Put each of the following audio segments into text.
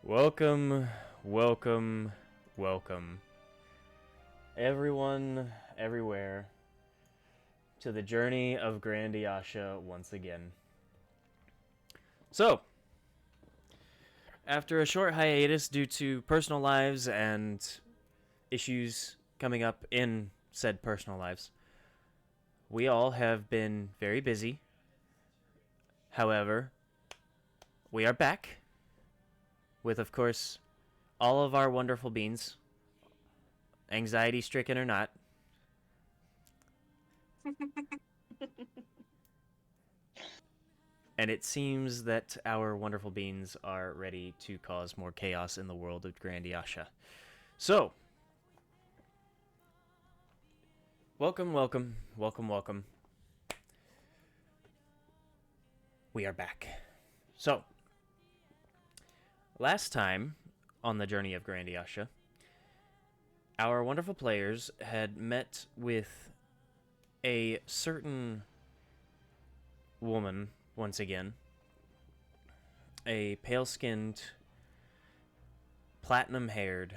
Welcome, welcome, welcome, everyone, everywhere, to the journey of Grandiasha once again. So, after a short hiatus due to personal lives and issues coming up in said personal lives, we all have been very busy. However, we are back with, of course, all of our wonderful beans, anxiety stricken or not. And it seems that our wonderful beings are ready to cause more chaos in the world of Grandiasha. So, welcome, welcome, welcome, welcome. We are back. So, last time on the journey of Grandiasha, our wonderful players had met with a certain woman once again. A pale-skinned, platinum-haired,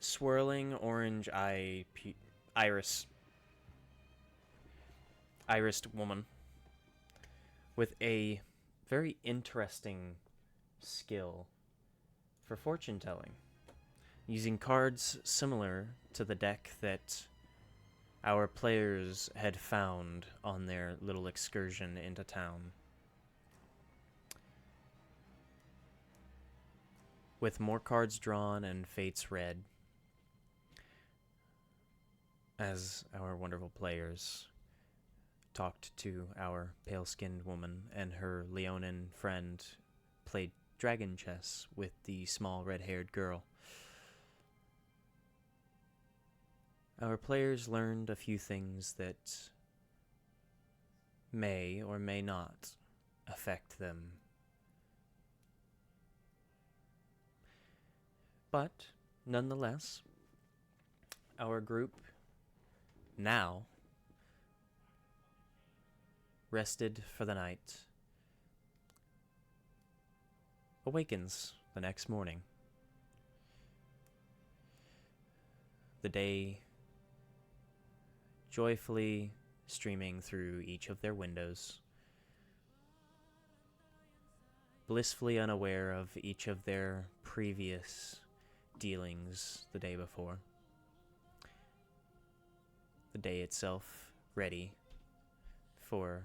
swirling orange irised woman with a very interesting skill for fortune telling, using cards similar to the deck that our players had found on their little excursion into town. With more cards drawn and fates read, as our wonderful players talked to our pale-skinned woman and her Leonin friend played dragon chess with the small red-haired girl. Our players learned a few things that may or may not affect them. But, nonetheless, our group now rested for the night awakens the next morning. The day joyfully streaming through each of their windows, blissfully unaware of each of their previous dealings the day before. The day itself ready for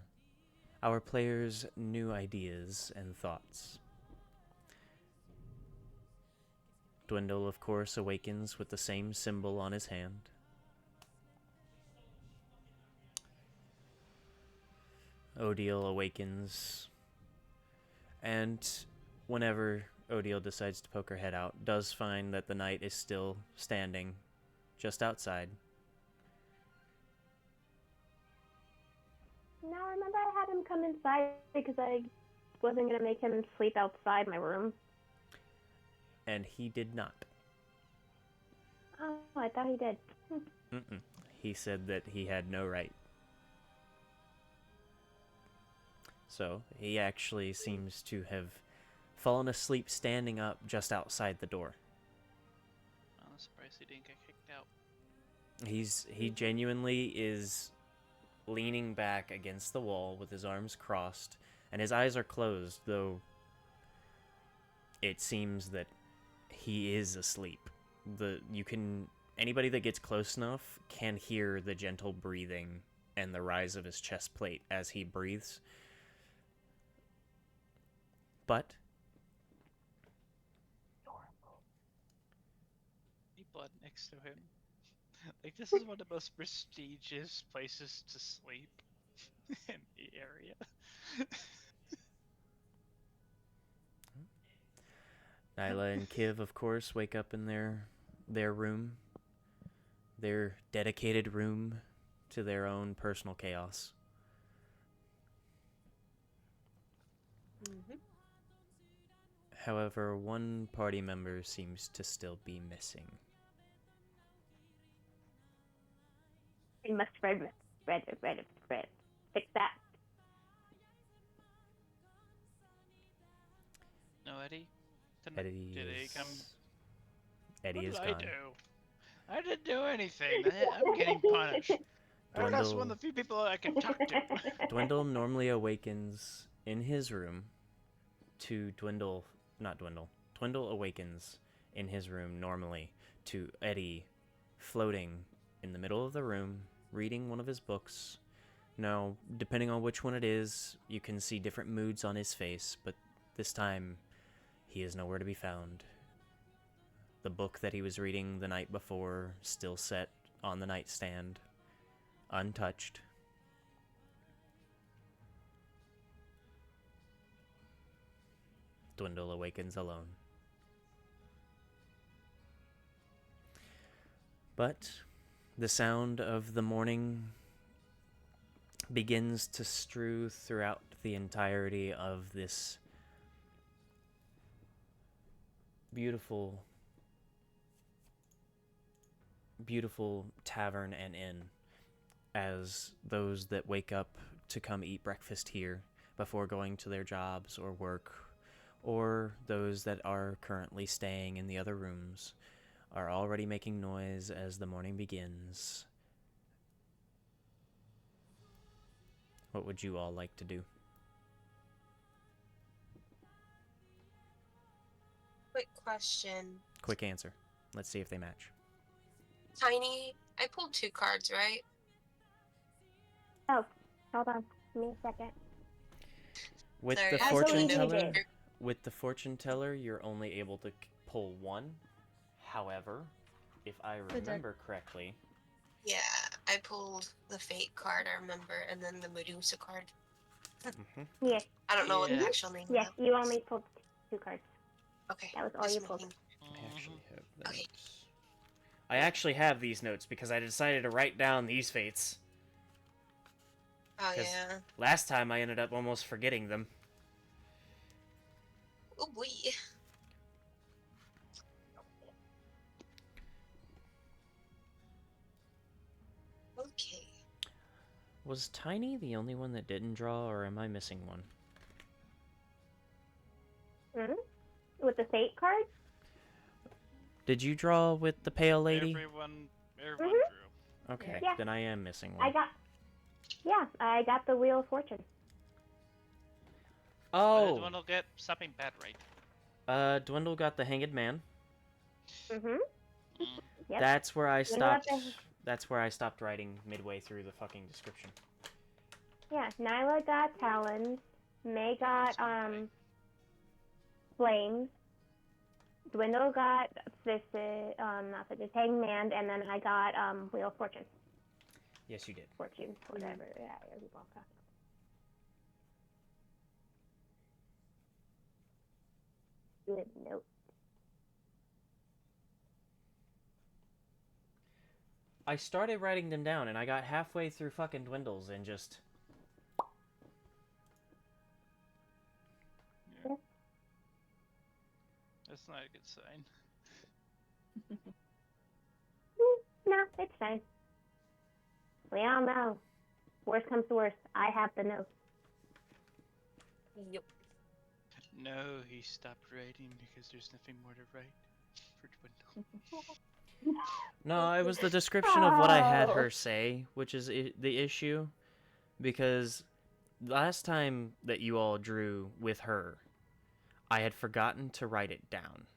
our players' new ideas and thoughts. Dwindle, of course, awakens with the same symbol on his hand. Odile awakens, and whenever Odile decides to poke her head out, does find that the knight is still standing just outside. Now, remember I had him come inside because I wasn't going to make him sleep outside my room. And he did not. Oh, I thought he did. He said that he had no right. So, he actually seems to have fallen asleep standing up just outside the door. I'm surprised he didn't get kicked out. He genuinely is leaning back against the wall with his arms crossed, and his eyes are closed, though it seems that he is asleep. Anybody that gets close enough can hear the gentle breathing and the rise of his chest plate as he breathes. But The blood next to him. Like, this is one of the most prestigious places to sleep in the area. Nyla and Kiv, of course, wake up in their room. Their dedicated room to their own personal chaos. Mm-hmm. However, one party member seems to still be missing. We must spread. Fix that. No, Eddie? Did he come? Eddie What is did gone. I do? I didn't do anything. I'm getting punished. That's one of the few people I can talk to. Dwindle normally awakens in his room to Dwindle awakens in his room normally to Eddie floating in the middle of the room, reading one of his books. Now, depending on which one it is, you can see different moods on his face, but this time he is nowhere to be found. The book that he was reading the night before still set on the nightstand, untouched. Dwindle awakens alone. But the sound of the morning begins to strew throughout the entirety of this beautiful, beautiful tavern and inn, as those that wake up to come eat breakfast here before going to their jobs or work, or those that are currently staying in the other rooms, are already making noise as the morning begins. What would you all like to do? Quick question. Quick answer. Let's see if they match. Tiny, I pulled 2 cards, right? Oh, hold on. Give me a second. With Sorry, the I fortune believe you teller, did. with the fortune teller, you're only able to pull 1. However, if I remember correctly, Yeah, I pulled the Fate card, I remember, and then the Medusa card. Yes, I don't know what the Yeah. actual name yes, is. you only pulled 2 cards. Okay. That was all just you pulled. making- I actually have the Okay. notes. I actually have these notes because I decided to write down these fates. Oh, 'Cause yeah. last time I ended up almost forgetting them. Oh, boy. Okay. Was Tiny the only one that didn't draw, or am I missing one? With the fate card? Did you draw with the pale lady? Everyone Mhm. drew. Okay, Yeah. then I am missing I one. got the Wheel of Fortune. What did Oh, Dwindle get? Something bad, right? Dwindle got the Hanged Man. Mm-hmm. Mm. Yep. That's where I Dwindle got stopped. the- That's where I stopped writing midway through the fucking description. Yeah, Nyla got Talons. May got, Flames. Dwindle got Fisted, not Fisted, Hangman, and then I got, Wheel of Fortune. Yes, you did. Fortune, whatever. Yeah, it was all that. Good note. I started writing them down, and I got halfway through fucking Dwindles and just... Yeah. That's not a good sign. No, it's fine. We all know. Worst comes to worst, I have the note. Yep. No, he stopped writing because there's nothing more to write for Dwindle. No, it was the description of what I had Oh. her say, which is the issue. Because last time that you all drew with her, I had forgotten to write it down.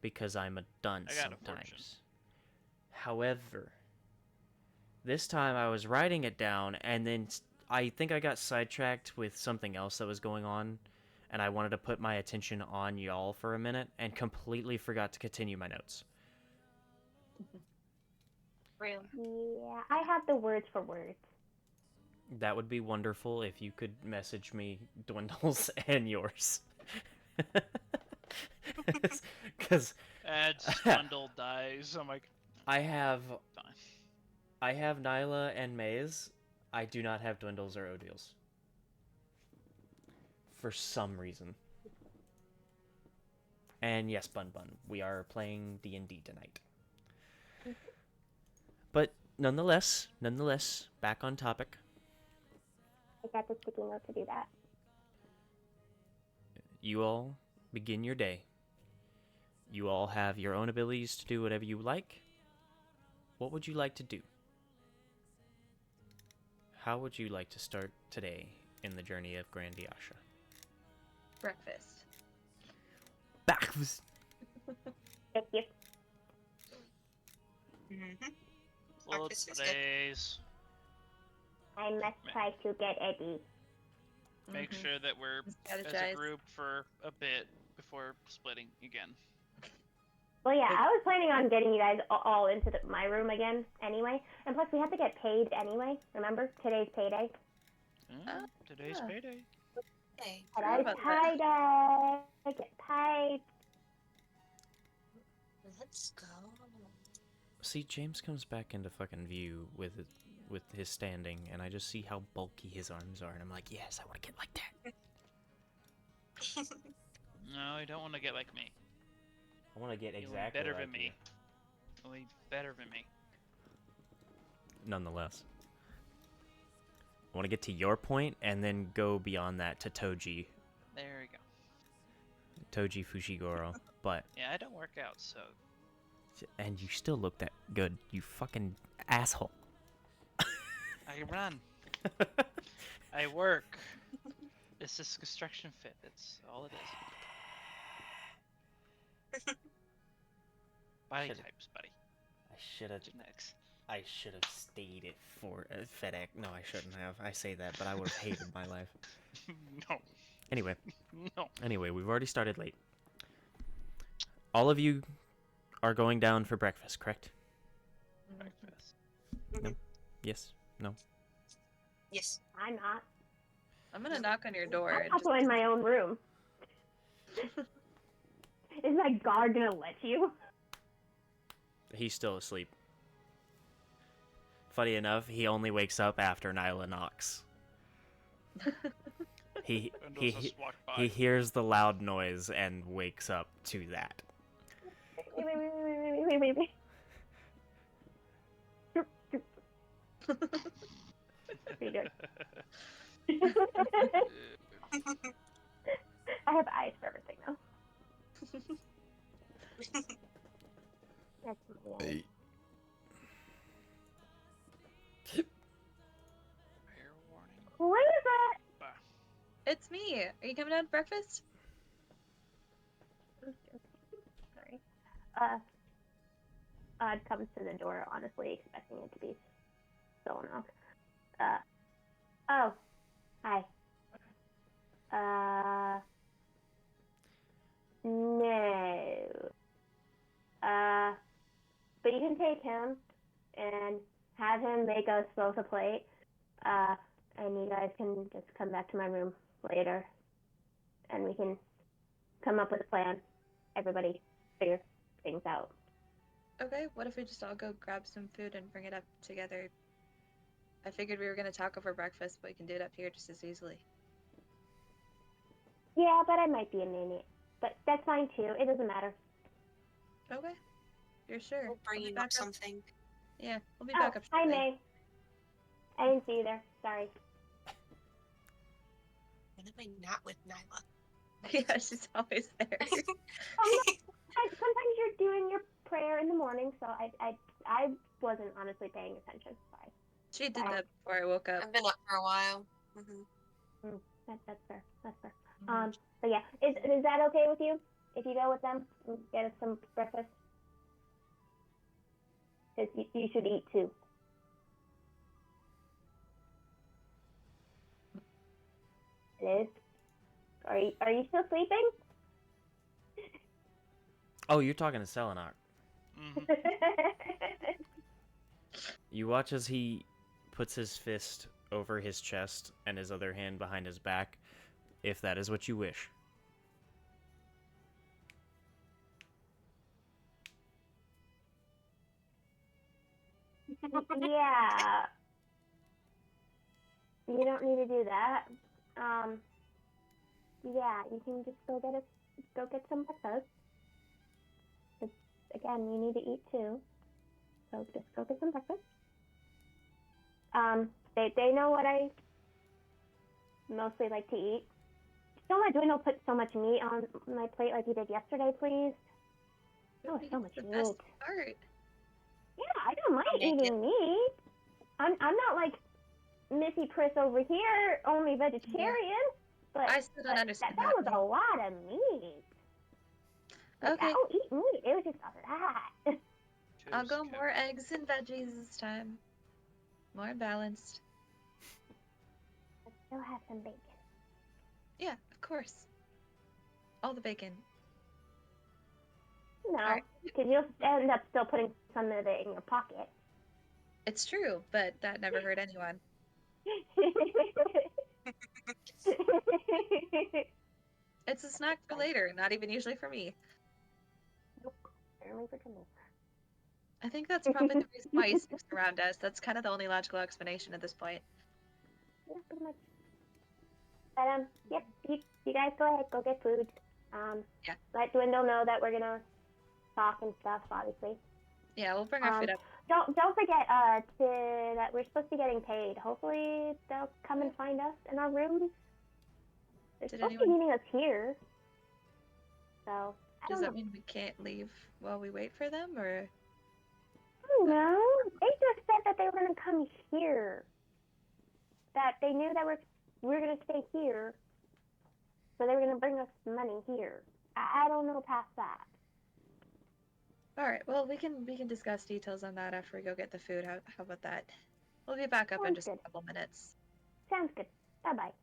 Because I'm a dunce I got a fortune. sometimes. However, this time I was writing it down, and then I think I got sidetracked with something else that was going on, and I wanted to put my attention on y'all for a minute, and completely forgot to continue my notes. Real. Yeah, I have the words for words. That would be wonderful if you could message me Dwindles and yours. Because And Dwindle dies. I'm like, I have done. Nyla and Maze. I do not have Dwindles or Odiles. For some reason. And yes, Bun Bun, we are playing D&D tonight. But nonetheless, back on topic. I got the sticky note to do that. You all begin your day. You all have your own abilities to do whatever you like. What would you like to do? How would you like to start today in the journey of Grandiasha? Breakfast. Breakfast. Thank you. Mm-hmm. Little Breakfast is good. days. I must try to get Eddie. Make Mhm. sure that we're as a Strategize. group for a bit before splitting again. Well, yeah, Like- I was planning on getting you guys all into my room again anyway. And plus, we have to get paid anyway. Remember? Today's payday. Today's yeah. payday. Hey. Forgot Today's about that. payday. Get paid. Let's go. See, James comes back into fucking view with his standing, and I just see how bulky his arms are, and I'm like, yes, I want to get like that. No, you don't want to get like me. I want to get You'll be exactly better like than me. You'll be better than me. Nonetheless. I want to get to your point, and then go beyond that to Toji. There we go. Toji Fushiguro. But, Yeah, I don't work out, so and you still look that good, you fucking asshole. I run. I work. It's just construction fit. That's all it is. Body Should've- types, buddy. Genetics. I should have stayed at FedEx. No, I shouldn't have. I say that, but I would have hated my life. No. Anyway, No. we've already started late. All of you are going down for breakfast, correct? Breakfast. Yes? No? Yes. I'm not. I'm gonna knock on your door. I'm and also in my own room. Is my guard gonna let you? He's still asleep. Funny enough, he only wakes up after Nyla knocks. He Windows just walked by. he hears the loud noise and wakes up to that. Wait. Pretty good. I have eyes for everything though. That's my eyes. Fair warning. What is that? Bah. It's me. Are you coming out to breakfast? Sorry. Odd comes to the door, honestly expecting it to be someone else. Oh, hi. No. But you can take him and have him make us both a plate. And you guys can just come back to my room later, and we can come up with a plan. Everybody figure things out. Okay, what if we just all go grab some food and bring it up together? I figured we were gonna talk over breakfast, but we can do it up here just as easily. Yeah, but I might be a minute. But that's fine too. It doesn't matter. Okay, you're sure. We'll bring be you back up something. Yeah, we'll be Oh, back up hi, shortly. May. I didn't see you there. Sorry. When am I not with Nyla? Yeah, she's always there. Sometimes you're doing your prayer in the morning, so I wasn't honestly paying attention. Sorry. She did that before I woke up. I've been up for a while. Mm-hmm. That's fair. That's fair. But yeah, is that okay with you? If you go with them and get us some breakfast? Because you should eat too. It is. Are you still sleeping? Oh, you're talking to Selenar. Mhm. You watch as he puts his fist over his chest and his other hand behind his back, if that is what you wish. Yeah. You don't need to do that. Yeah, you can just go get some breakfast. 'Cause, again, you need to eat too. So just go get some breakfast. They know what I mostly like to eat. don't let Dwindle put so much meat on my plate like he did yesterday, please. That was so much the meat. best part. Yeah, I don't mind I'll make eating meat. I'm not like Missy Pris over here, only vegetarian. But I still don't understand that was a lot of meat. Like, Okay, I'll eat meat. It was just a lot. I'll go Just more eggs and veggies this time. More balanced. I still have some bacon. Yeah, of course. All the bacon. No, Alright. because you'll end up still putting some of it in your pocket. It's true, but that never hurt anyone. It's a snack for later, not even usually for me. Only for me. I think that's probably the reason why he sticks around us. That's kind of the only logical explanation at this point. Yeah, pretty much. But yep. You guys go ahead, go get food. Yeah. Let Dwindle know that we're gonna talk and stuff, obviously. Yeah, we'll bring our food up. Don't forget that we're supposed to be getting paid. Hopefully they'll come and find us in our rooms. They're Did supposed to be anyone- meeting us here. So I Does don't that know. mean we can't leave while we wait for them, or? No, they just said that they were gonna come here. That they knew that we're gonna stay here, so they were gonna bring us money here. I don't know past that. All right. Well, we can discuss details on that after we go get the food. How about that? We'll be back up in Sounds just a good. couple minutes. Sounds good. Bye bye.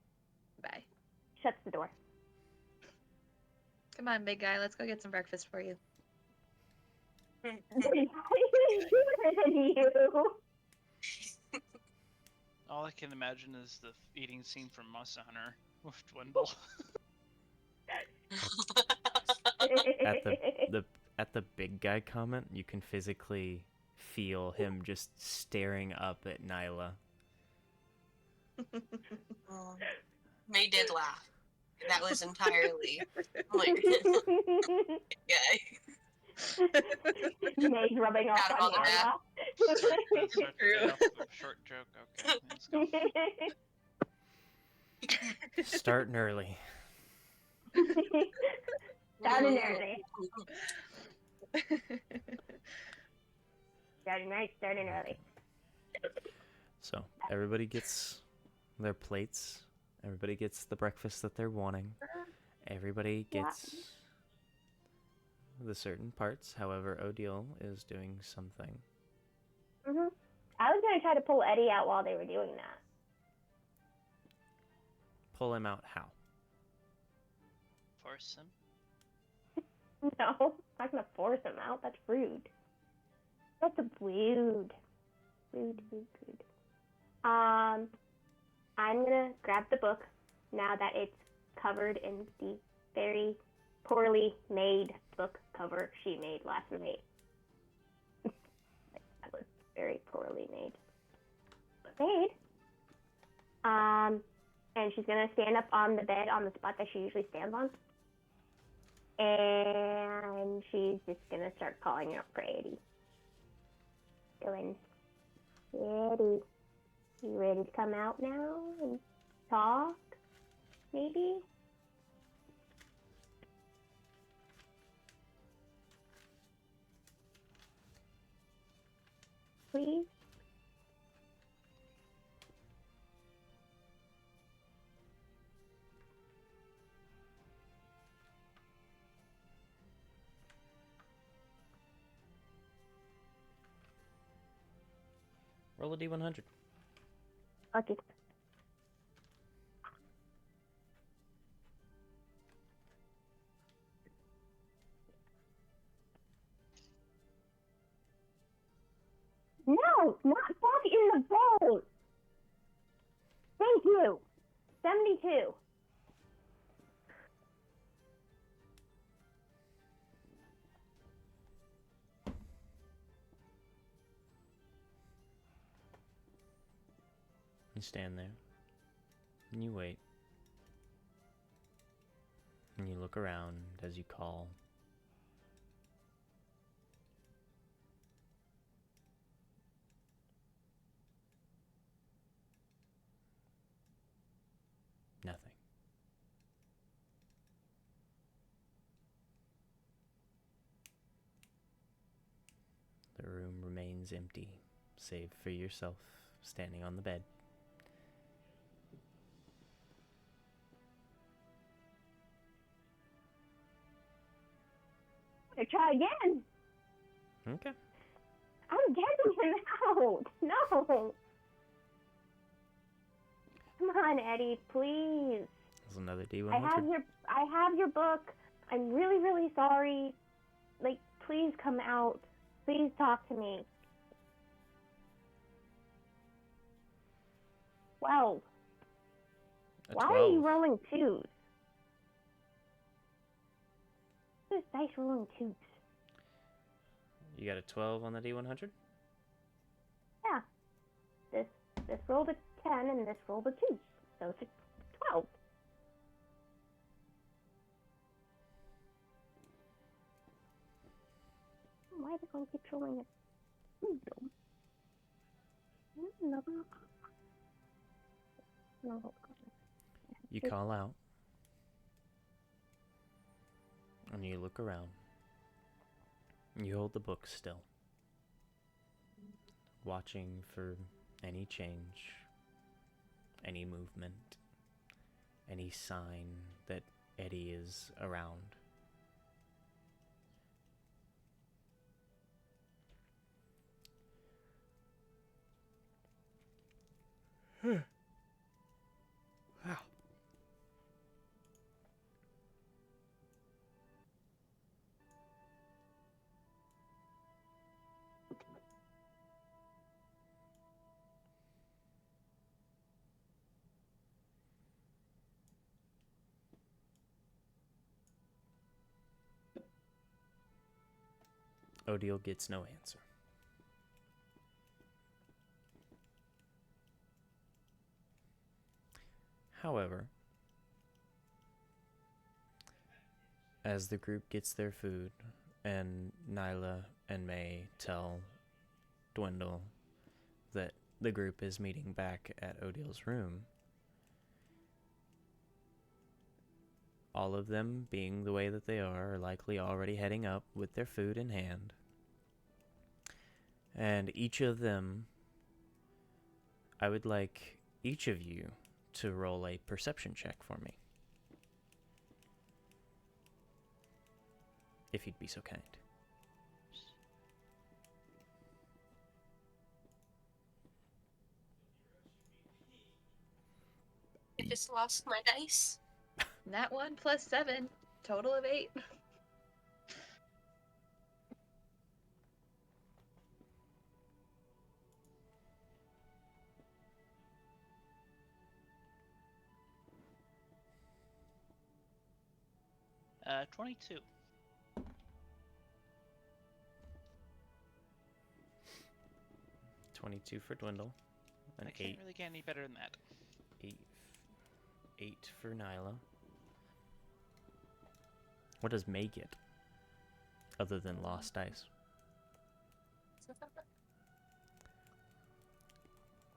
Bye. Shuts the door. Come on, big guy. Let's go get some breakfast for you. Shooter than you. all I can imagine is the eating scene from Monster Hunter with Dwindle. At the big guy comment, you can physically feel him just staring up at Nyla. May did laugh. That was entirely like yeah. May's rubbing off Out of on all the math. That's our payoff of a short joke. Okay, let's go. Nyla. Starting early. Starting early. Starting right, starting early. So everybody gets their plates. Everybody gets the breakfast that they're wanting. Everybody gets the certain parts. However, Odile is doing something. Mhm. I was gonna try to pull Eddie out while they were doing that. Pull him out how? Force him. No, I'm not gonna force him out. That's rude. That's rude. Rude. I'm gonna grab the book now that it's covered in the very poorly made book cover she made last night. That was very poorly made. But made. And she's gonna stand up on the bed on the spot that she usually stands on. And she's just gonna start calling out for Eddie. Going, Eddie, you ready to come out now and talk? Maybe? Please? Roll a d100. Okay. No, not back in the boat. Thank you. 72. You stand there. And you wait. And you look around as you call. Nothing. remains empty, save for yourself standing on the bed. I try again. Okay. I'm getting him out. No. Come on, Eddie, please. There's another D100. I have your book. I'm really, really sorry. Like, please come out. Please talk to me. 12. A Why 12. are you rolling twos? This dice rolling twos. You got a 12 on the D100? Yeah. This rolled a 10 and this rolled a 2. So it's a 12. Why is it going to keep rolling it? No. You call out. And you look around. You hold the book still. Watching for any change, any movement, any sign that Eddie is around. Wow. Odile gets no answer. However, as the group gets their food and Nyla and May tell Dwindle that the group is meeting back at Odile's room, all of them, being the way that they are likely already heading up with their food in hand. And each of them, I would like each of you to roll a perception check for me. If you'd be so kind. I just lost my dice. That one plus 7, total of 8. Uh, 22. 22 for Dwindle. An I can't 8. really get any better than that. 8 for Nyla. What does May get? Other than lost dice.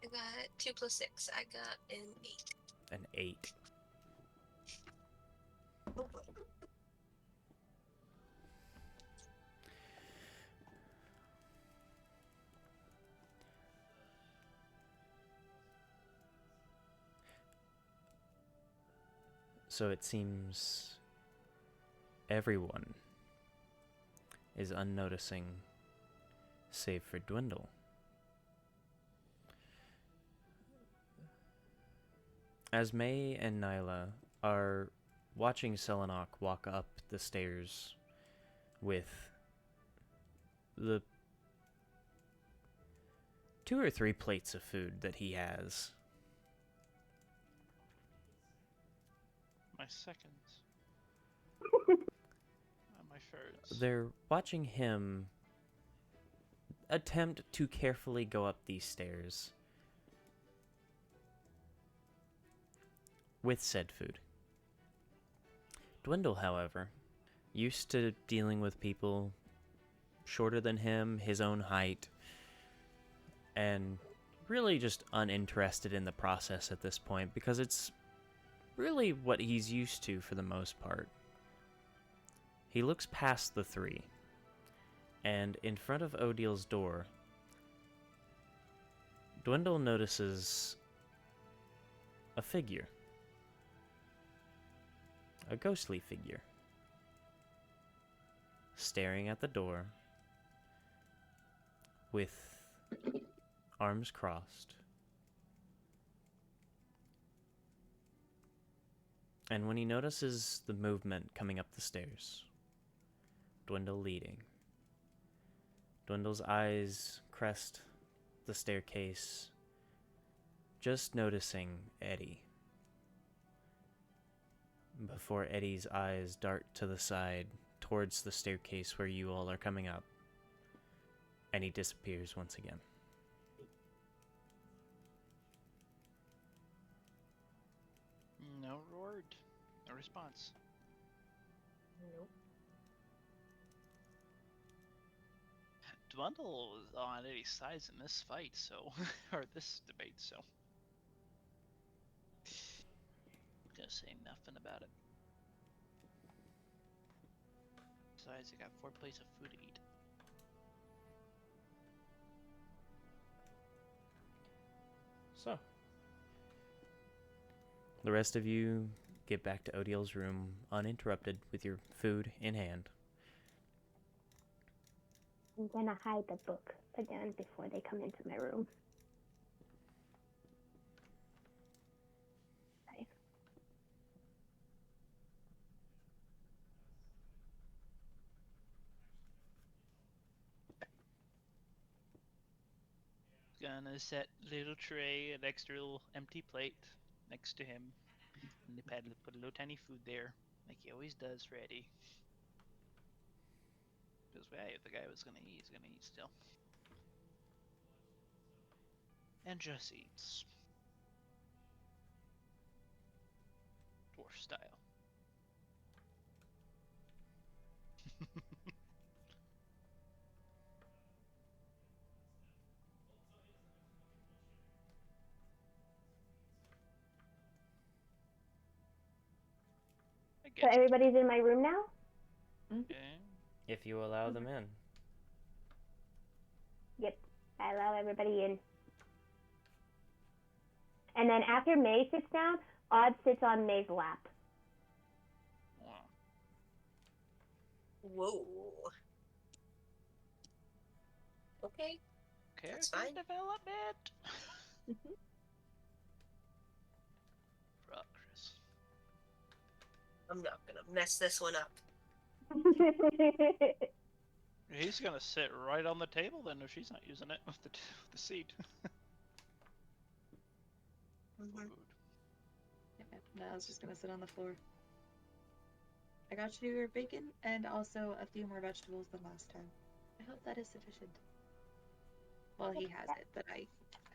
I got 2 plus 6. I got an 8. An 8. Oh boy. So it seems everyone is unnoticing, save for Dwindle. As May and Nyla are watching Selenok walk up the stairs with the 2 or 3 plates of food that he has, My seconds. My thirds. they're watching him attempt to carefully go up these stairs with said food. Dwindle, however, used to dealing with people shorter than him, his own height, and really just uninterested in the process at this point because it's really what he's used to for the most part. He looks past the 3, and in front of Odile's door, Dwindle notices a figure. A ghostly figure. Staring at the door with arms crossed. And when he notices the movement coming up the stairs, Dwindle leading, Dwindle's eyes crest the staircase, just noticing Eddie. Before Eddie's eyes dart to the side towards the staircase where you all are coming up, and he disappears once again. No word. No response. Nope. Dwindle is on Eddie's sides in this fight, so or this debate, so gonna say nothing about it. Besides, I got 4 plates of food to eat. So, the rest of you get back to Odiel's room uninterrupted with your food in hand. I'm gonna hide the book again before they come into my room. Okay. Gonna set little tray, an extra little empty plate next to him, and put a little tiny food there, like he always does for Eddie. Because hey, if the guy was gonna eat, he's gonna eat still. And just eats. Dwarf style. I So guess. everybody's in my room now? Okay. If you allow them in. Yep. I allow everybody in. And then after May sits down, Odd sits on May's lap. Wow. Whoa. Okay. Character fine. development. Progress. I'm not gonna mess this one up. He's gonna sit right on the table then if she's not using it with the seat. Mhm. Food. Yeah, no, I was just gonna sit on the floor. I got you your bacon and also a few more vegetables than last time. I hope that is sufficient. Well, he has it, but I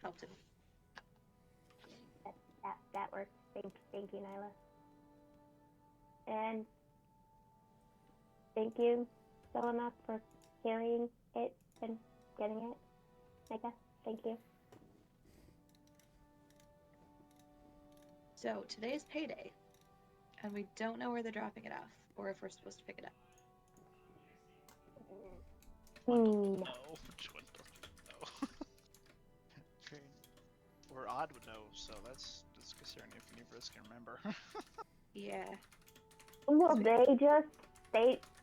helped him. that works. Thank you, Nyla. And thank you, Selena, for carrying it and getting it. Micah, thank you. So today's payday, and we don't know where they're dropping it off, or if we're supposed to pick it up. No. Dwindle. No. Okay. Or Odd would know, so that's concerning if neither of us can remember. Yeah. Well,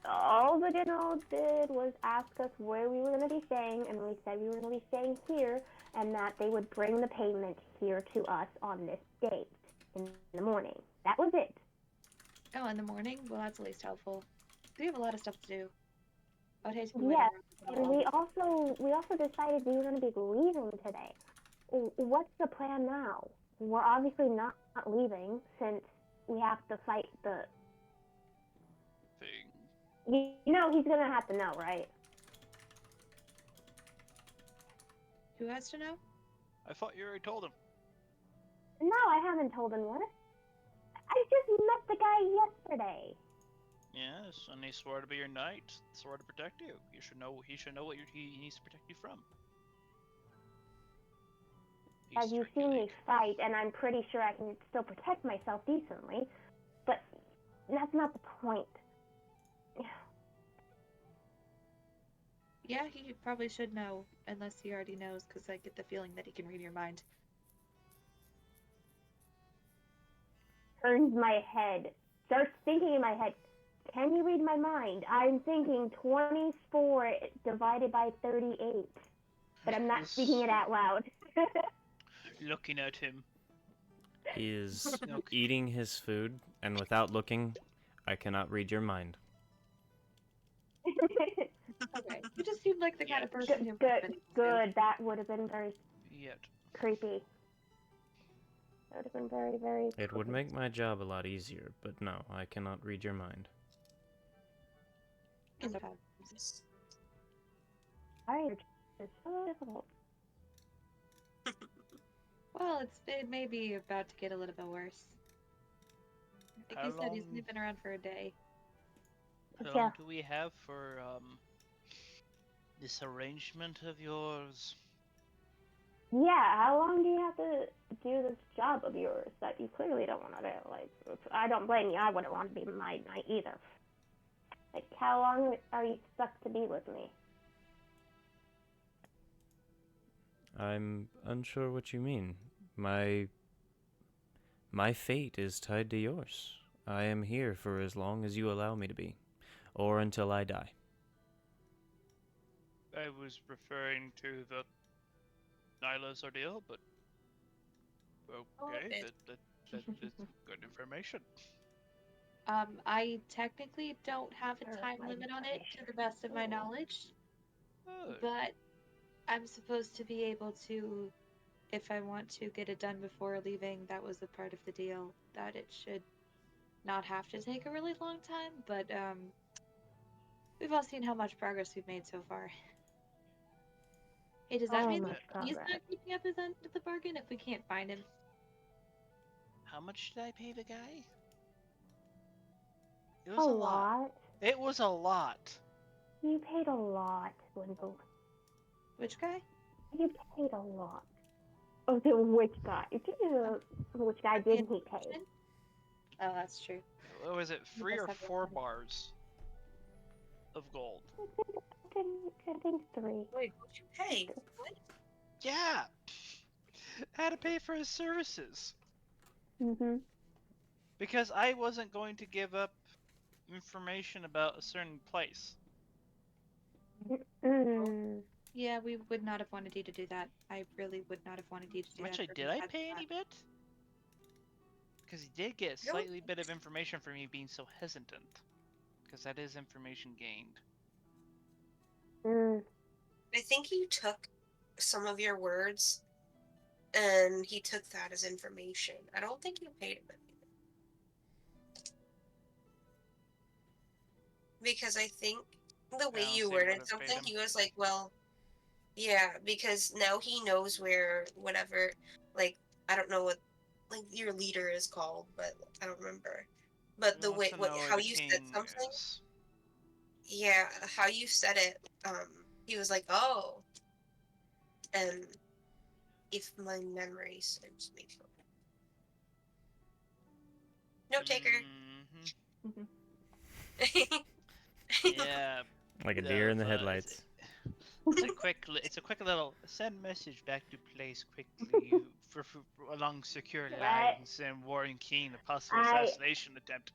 all the general did was ask us where we were going to be staying, and we said we were going to be staying here, and that they would bring the payment here to us on this date in the morning. That was it. Oh, in the morning? Well, that's at least helpful. We have a lot of stuff to do. I would hate to be Yes, waiting and we also decided we were going to be leaving today. What's the plan now? We're obviously not leaving since we have to fight the... Thing. You know he's going to have to know, right? Who has to know? I thought you already told him. No, I haven't told him what. I just met the guy yesterday. Yes, and he swore to be your knight, swore to protect you. You should know. He should know what he needs to protect you from. As you've seen me fight, and I'm pretty sure I can still protect myself decently, but that's not the point. Yeah, he probably should know, unless he already knows, because I get the feeling that he can read your mind. Turns my head. Starts thinking in my head, can you read my mind? I'm thinking 24 divided by 38. But I'm not speaking it out loud. Looking at him. He is Okay. eating his food, and without looking, I cannot read your mind. Okay. You just seemed like the kind of person who would Good, have been able to. good. That would have been very Yet. creepy. That would have been very, very It would creepy. make my job a lot easier, but no, I cannot read your mind. Sometimes. Alright, it's so difficult. Well, it may be about to get a little bit worse. Like How you said, he's long- only been around for a day. How Yeah. long do we have for this arrangement of yours? Yeah, how long do you have to do this job of yours that you clearly don't want to do? Like, I don't blame you. I wouldn't want to be my knight either. Like, how long are you stuck to be with me? I'm unsure what you mean. My fate is tied to yours. I am here for as long as you allow me to be, or until I die. I was referring to the Nyla's ordeal, but okay, Okay. that's good information. I technically don't have a Or time my limit on it, to the information. best of my Oh. knowledge. Good. But I'm supposed to be able to, if I want to get it done before leaving, that was a part of the deal, that it should not have to take a really long time, but we've all seen how much progress we've made so far. Hey, does that So mean much that he's progress. not keeping up his end of the bargain if we can't find him? How much did I pay the guy? It A was a lot. lot. It was a lot. You paid a lot, Wendell. Which guy? You paid a lot. Oh, the which guy? Which guy didn't he pay? Oh, that's true. What was it? You 3 must or have 4 money. bars of gold. I think 3. Wait, what'd you pay? What? Yeah. I had to pay for his services Mhm. because I wasn't going to give up information about a certain place. Mm. Yeah, we would not have wanted you to do that. I really would not have wanted you to do that. Actually, for did me I as pay that. any bit? Because he did get a No. slightly bit of information for me being so hesitant. Because that is information gained. Mm. I think he took some of your words and he took that as information. I don't think you paid him anything. Because I think the way I don't you see worded what I've paid something, him. he was like, well, yeah, because now he knows where whatever, like, I don't know what, like, your leader is called, but I don't remember. But He the wants way, to know where how the you said king something, is. yeah, how you said it, he was like, oh, and if my memory serves me correct. Note taker. Mhm. Yeah. Like a deer in the the- headlights. It's a quick little send message back to place quickly for along secure Right. lines and warning King the possible I- assassination attempt.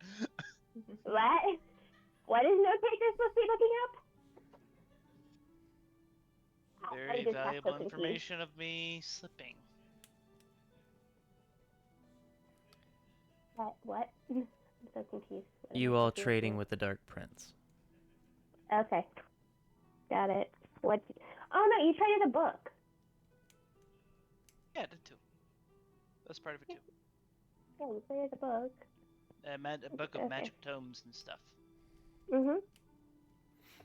What? What is note taker supposed to be looking up? I Very just got valuable so confused. information of me slipping. What? I'm so confused. What am You I all supposed to trading do? with the Dark Prince. Okay. Got it. What? Oh no, you traded a book. Yeah, I did too. That's part of it too. Yeah, you traded a book. A book of Okay. magic tomes and stuff, Mhm.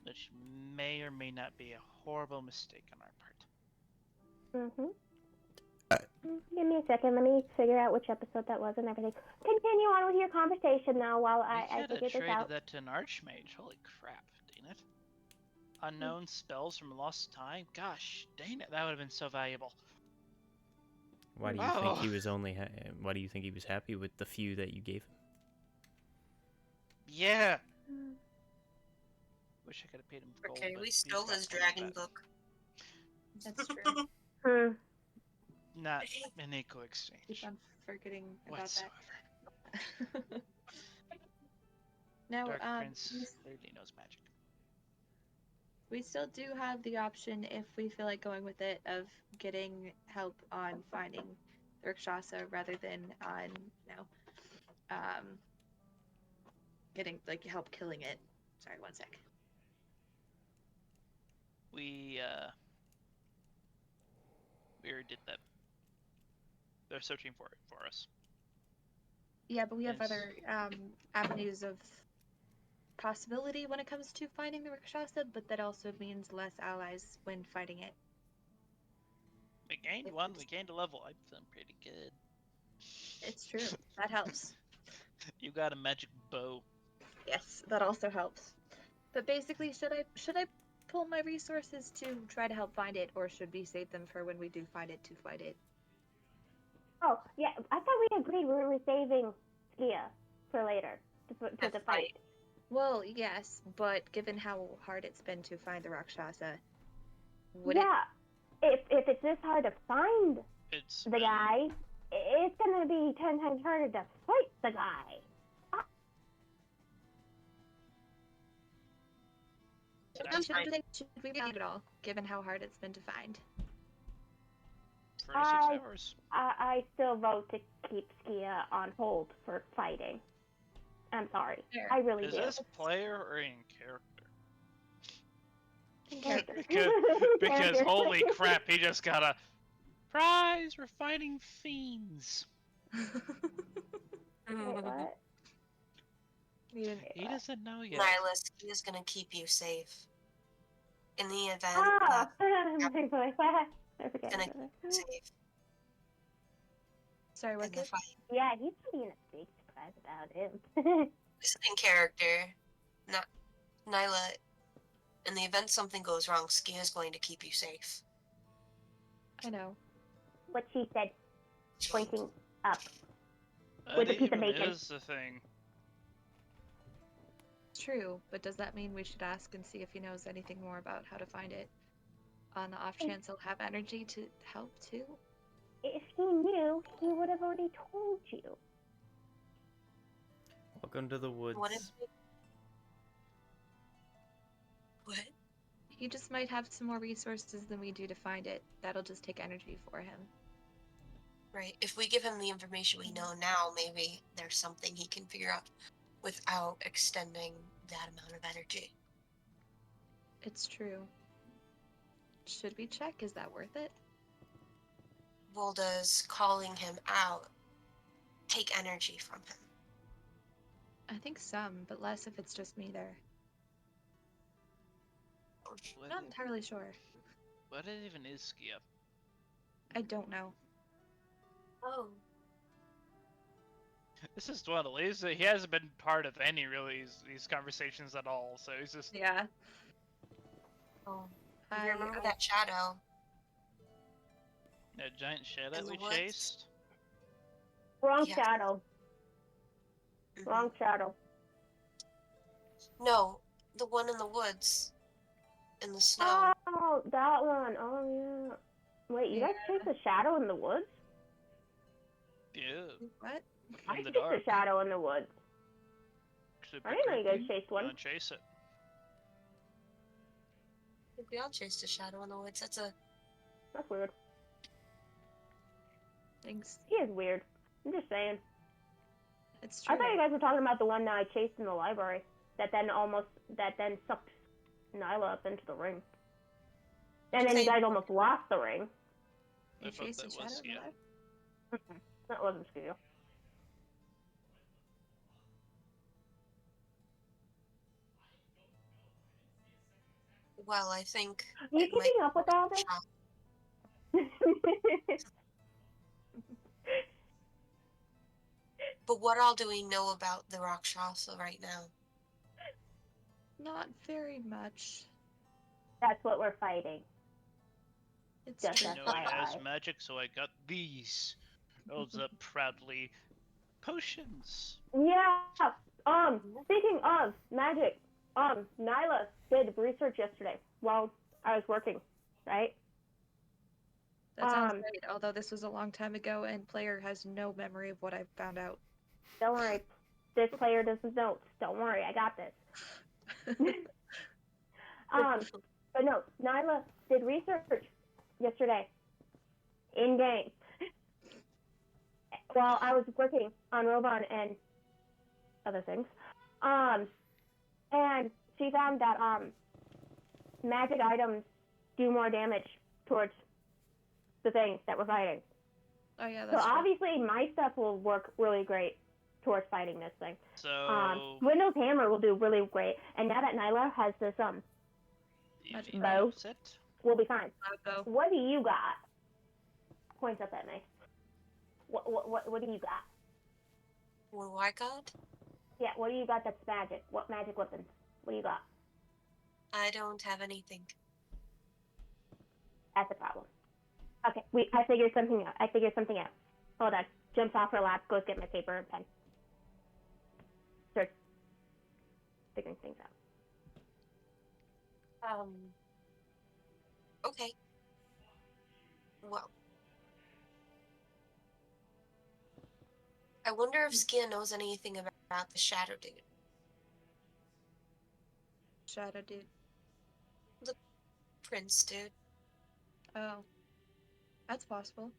which may or may not be a horrible mistake on our part. Mhm. Give me a second. Let me figure out which episode that was and everything. Continue on with your conversation now while I We could figure have this traded out. that to an archmage. Holy crap, dang it. Unknown spells from lost time? Gosh, dang it, that would have been so valuable. Why do you think he Oh. was why do you think he was happy with the few that you gave him? Yeah, Wish I could have paid him gold. Okay, but we he's stole got his plenty of dragon that. book. That's true. Hmm. Not an equal exchange Keep on forgetting about whatsoever. that. Now, Dark Prince clearly knows magic. we still do have the option, if we feel like going with it, of getting help on finding the Rakshasa rather than on, getting like help killing it. Sorry, one sec. We already did that. They're searching for it for us. Yeah, but we have Yes. other avenues of possibility when it comes to finding the Rakshasa, but that also means less allies when fighting it. We gained one. We gained a level. I'm feeling pretty good. It's true. That helps. You got a magic bow. Yes, that also helps. But basically, should I pull my resources to try to help find it, or should we save them for when we do find it to fight it? Oh, yeah. I thought we agreed we were saving Skia for later for the fight. Well, yes, but given how hard it's been to find the Rakshasa, Yeah. If it's this hard to find It's the guy, it's gonna be 10 times harder to fight the guy. Should we leave it all, given how hard it's been to find? 36 hours. I still vote to keep Skia on hold for fighting. I'm sorry. Fair. I really Is do. this player or in character? In character. Because Character. holy crap, he just got a prize. We're fighting fiends. Wait, what? He doesn't know yet. Nihilus, he is gonna keep you safe. In the event Ah! that My voice. I forget. gonna keep you safe Sorry, what in the good? fight. Yeah, he's being a big surprise about him. This is in character. Not Nyla. In the event something goes wrong, Skia is going to keep you safe. I know. What she said, pointing up. That With a piece of even bacon. is the thing. It's true, but does that mean we should ask and see if he knows anything more about how to find it? On the off chance he'll have energy to help too? If he knew, he would have already told you. Welcome to the woods. What if What? He just might have some more resources than we do to find it. That'll just take energy for him. Right. If we give him the information we know now, maybe there's something he can figure out without extending that amount of energy. It's true. Should we check? Is that worth it? Well, does calling him out take energy from him? I think some, but less if it's just me there. What, Not entirely sure. what even is Skia? I don't know. Oh. This is Dwendal. He hasn't been part of any really these conversations at all, so he's just... Yeah. Oh. I You remember that shadow? That giant shadow In the we woods? chased? Wrong Yeah. shadow. Mhm. Wrong shadow. No, the one in the woods. In the snow. Oh, that one. Oh, yeah. Wait, you guys chased a shadow in the woods? Yeah. What? I In the chased dark. a shadow in the woods. Super I didn't know you guys creepy. chased one. Don't chase it. We all chased a shadow in the woods. That's weird. Thanks. He is weird. I'm just saying. It's true. I thought you guys were talking about the one that I chased in the library. That then sucked Nyla up into the ring. And then you guys almost lost the ring. You I thought chased that a shadow was in the Skia. web? That wasn't Skia. well, I think. Are you it might keeping up with all shop. this? But what all do we know about the Rakshasa right now? Not very much. That's what we're fighting. It's Just true. I know it has FYI. magic, so I got these. Holds up proudly. Potions. Yeah. Speaking of magic, Nyla did research yesterday while I was working, right? That sounds Um, great, although this was a long time ago and player has no memory of what I found out. Don't worry. This player doesn't know. Don't worry, I got this. But no, Nyla did research yesterday in game while I was working on Robon and other things. And she found that magic items do more damage towards the things that we're fighting. Oh yeah, So that's true. obviously my stuff will work really great towards fighting this thing. So Windows Hammer will do really great, and now that Nyla has this Magic bow, set. we'll be fine. Go. What do you got? Points up at me. What do you got? What do I got? Yeah, what do you got that's magic? What magic weapons? What do you got? I don't have anything. That's a problem. Okay, I figured something out. Hold on. Jumps off her lap, goes get my paper and pen. Starts figuring things out. Okay. Well. I wonder if Skia knows anything about the Shadow Dude. Shadow dude. Prince dude. Oh. That's possible.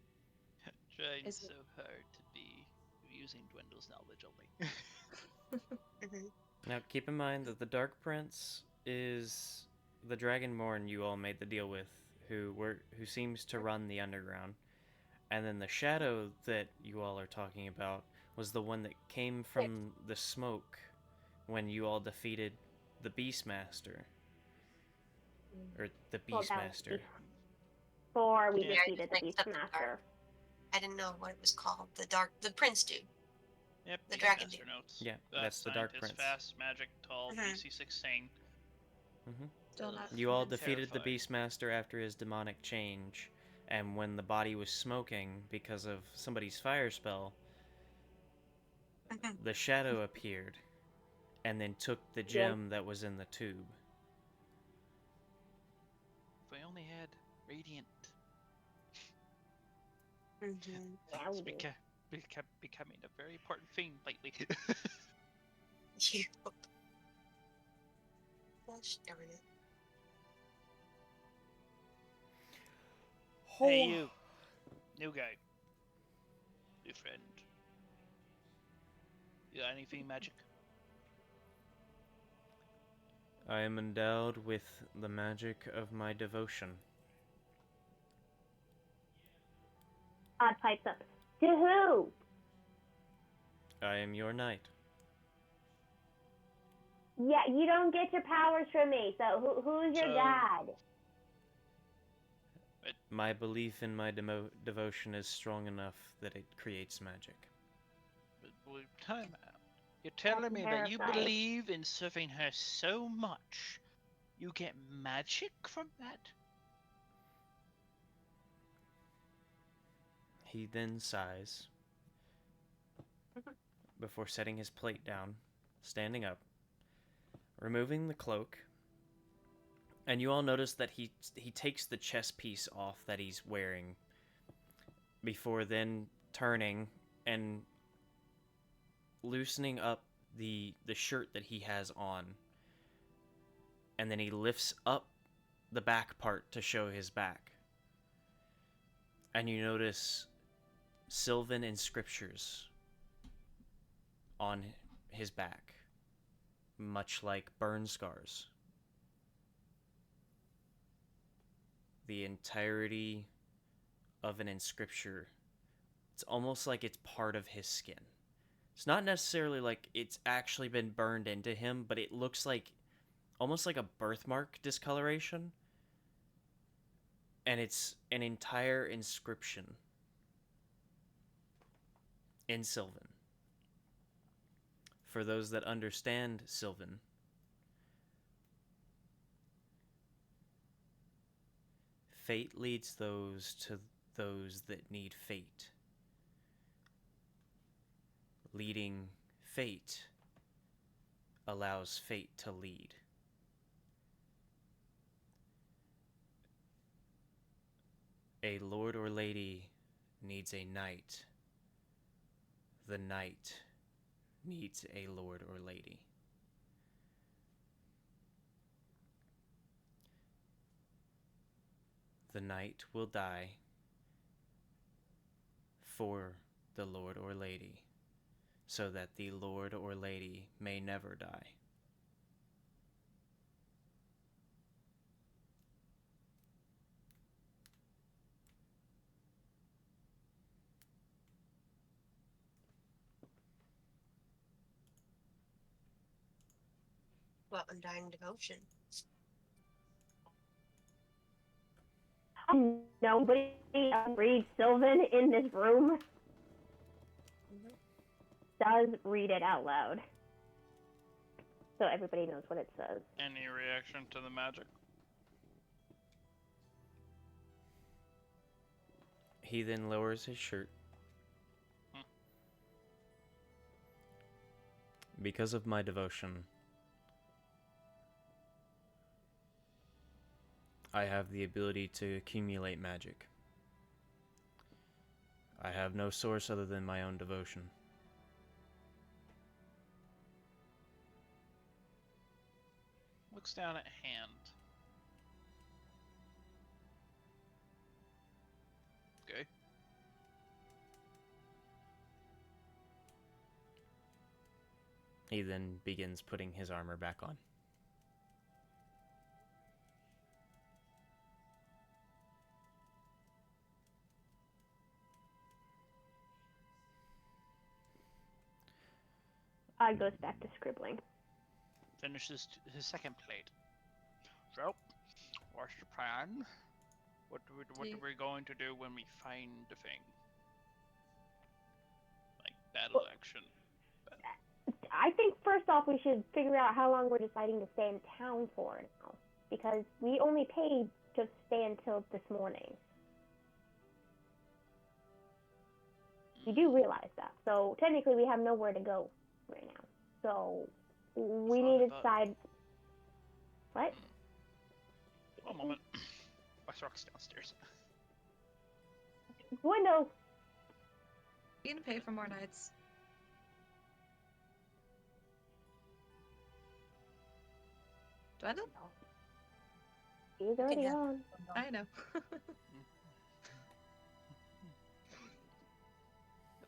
Trying Is so hard to be using Dwindle's knowledge only. Now, keep in mind that the Dark Prince is the Dragonborn you all made the deal with, who seems to run the underground. And then the shadow that you all are talking about was the one that came from the smoke when you all defeated the Beastmaster. Or the Beastmaster. Before we Yeah, defeated the mixed up the Beastmaster. I didn't know what it was called. The Prince dude. Yep, The dragon Master dude. notes. Yeah, that's the Dark Scientist, Prince. Fast, magic, tall, DC 16. Still not. You all defeated the Terrifying. Beastmaster after his demonic change, and when the body was smoking because of somebody's fire spell, the shadow appeared, and then took the gem that was in the tube. If I only had Radiant. Yeah, It's we do. becoming a very important thing lately. You. Gosh darn it. Hey, you. New guy. New friend. You got anything magic? I am endowed with the magic of my devotion. Odd pipes up. To who? I am your knight. Yeah, you don't get your powers from me, so who's your So- dad? My belief in my devotion is strong enough that it creates magic. But time out. You're telling me that you terrifying. believe in serving her so much, you get magic from that? He then sighs before setting his plate down, standing up, removing the cloak, and you all notice that he takes the chest piece off that he's wearing before then turning and loosening up the shirt that he has on, and then he lifts up the back part to show his back, and you notice Sylvan inscriptures on his back, much like burn scars. The entirety of an inscription, it's almost like it's part of his skin. It's not necessarily like it's actually been burned into him, but it looks like almost like a birthmark discoloration. And it's an entire inscription in Sylvan. For those that understand Sylvan, fate leads those to those that need fate. Leading fate allows fate to lead. A lord or lady needs a knight. The knight needs a lord or lady. The knight will die for the lord or lady, so that the lord or lady may never die. Well, undying devotion. Nobody reads Sylvan in this room does read it out loud. So everybody knows what it says. Any reaction to the magic? He then lowers his shirt. Because of my devotion, I have the ability to accumulate magic. I have no source other than my own devotion. Looks down at hand. Okay. He then begins putting his armor back on. Goes back to scribbling. Finishes his second plate. So, what's the plan? What are we going to do when we find the thing? Like battle action. I think first off we should figure out how long we're deciding to stay in town for now. Because we only paid to stay until this morning. You do realize that. So technically we have nowhere to go right now. So we need to decide... What? One moment. My rock's downstairs. Window! You can pay for more nights. Do I know? He's already Yeah. on. I know.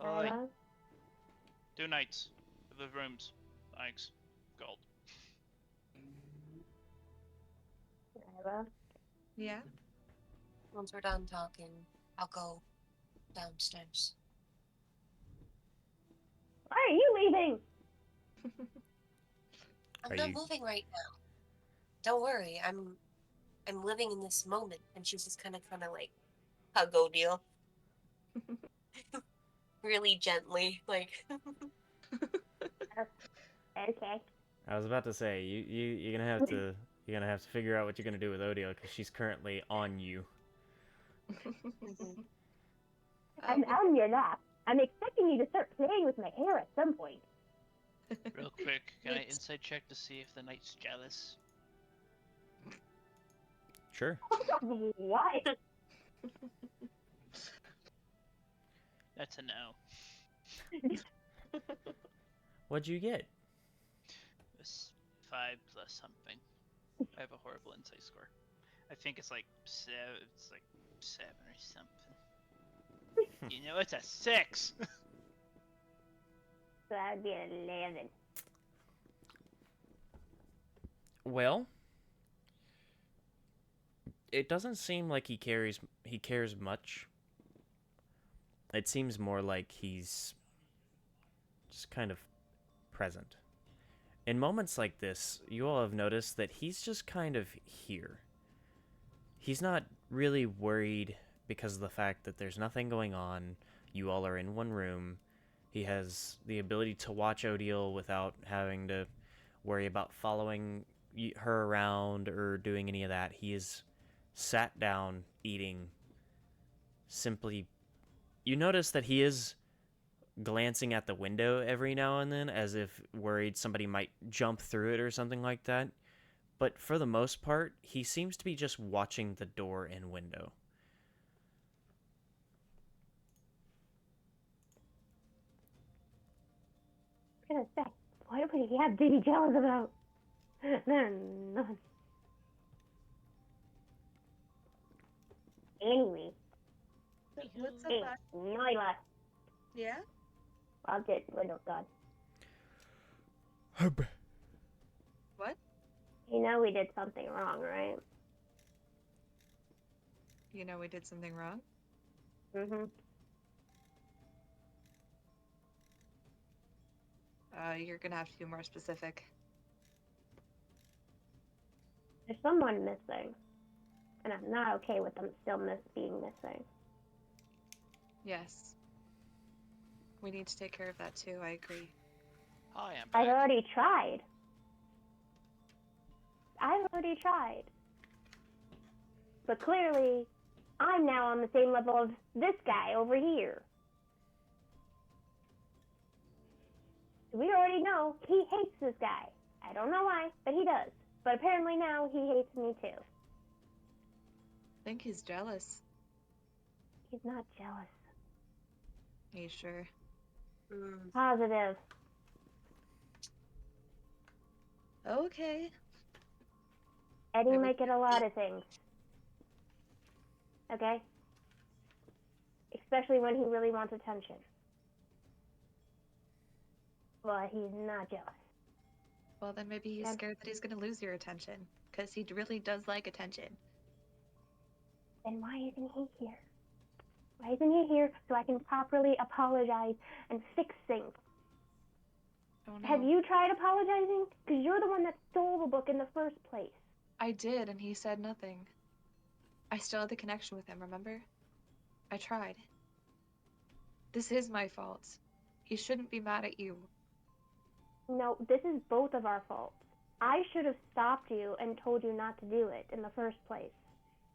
Alright. 2 Uh, nights. The rooms. Thanks. Gold. Yeah. Once we're done talking, I'll go downstairs. Why are you leaving? I'm Are not you- moving right now. Don't worry, I'm living in this moment. And she's just kind of like hug Odile. Really gently, like. Okay. I was about to say you're gonna have to figure out what you're gonna do with Odile because she's currently on you. Mhm. I'm on your lap. I'm expecting you to start playing with my hair at some point. Real quick, can I Thanks. insight check to see if the knight's jealous? Sure. Why? That's a no. What'd you get? It's 5 plus something. I have a horrible insight score. I think it's like 7. It's like 7 or something. You know, it's a 6. So that would be an 11. Well, it doesn't seem like he cares much. It seems more like he's just kind of present. In moments like this, you all have noticed that he's just kind of here. He's not really worried because of the fact that there's nothing going on. You all are in one room. He has the ability to watch Odile without having to worry about following her around or doing any of that. He is sat down, eating, simply... You notice that he is glancing at the window every now and then as if worried somebody might jump through it or something like that. But for the most part, he seems to be just watching the door and window. gonna say, what would he have to be jealous about? They're none. Anyway, What's up, hey, Ash? Nyla. Yeah? I'll get rid of God. What? You know we did something wrong, right? You know we did something wrong? Mm-hmm. You're gonna have to be more specific. There's someone missing. And I'm not okay with them still being missing. Yes. We need to take care of that too, I agree. Hi, I'm I've back. already tried. But clearly, I'm now on the same level of this guy over here. We already know he hates this guy. I don't know why, but he does. But apparently now he hates me too. I think he's jealous. He's not jealous. Are you sure? Positive. Okay. Eddie Maybe- might get a lot of things. Okay? Especially when he really wants attention. But he's not jealous. Well, then maybe he's And- scared that he's gonna lose your attention. Because he really does like attention. Then why isn't he here? Why isn't he here so I can properly apologize and fix things? Don't know. Have you tried apologizing? Because you're the one that stole the book in the first place. I did, and he said nothing. I still had the connection with him, remember? I tried. This is my fault. He shouldn't be mad at you. No, this is both of our faults. I should have stopped you and told you not to do it in the first place.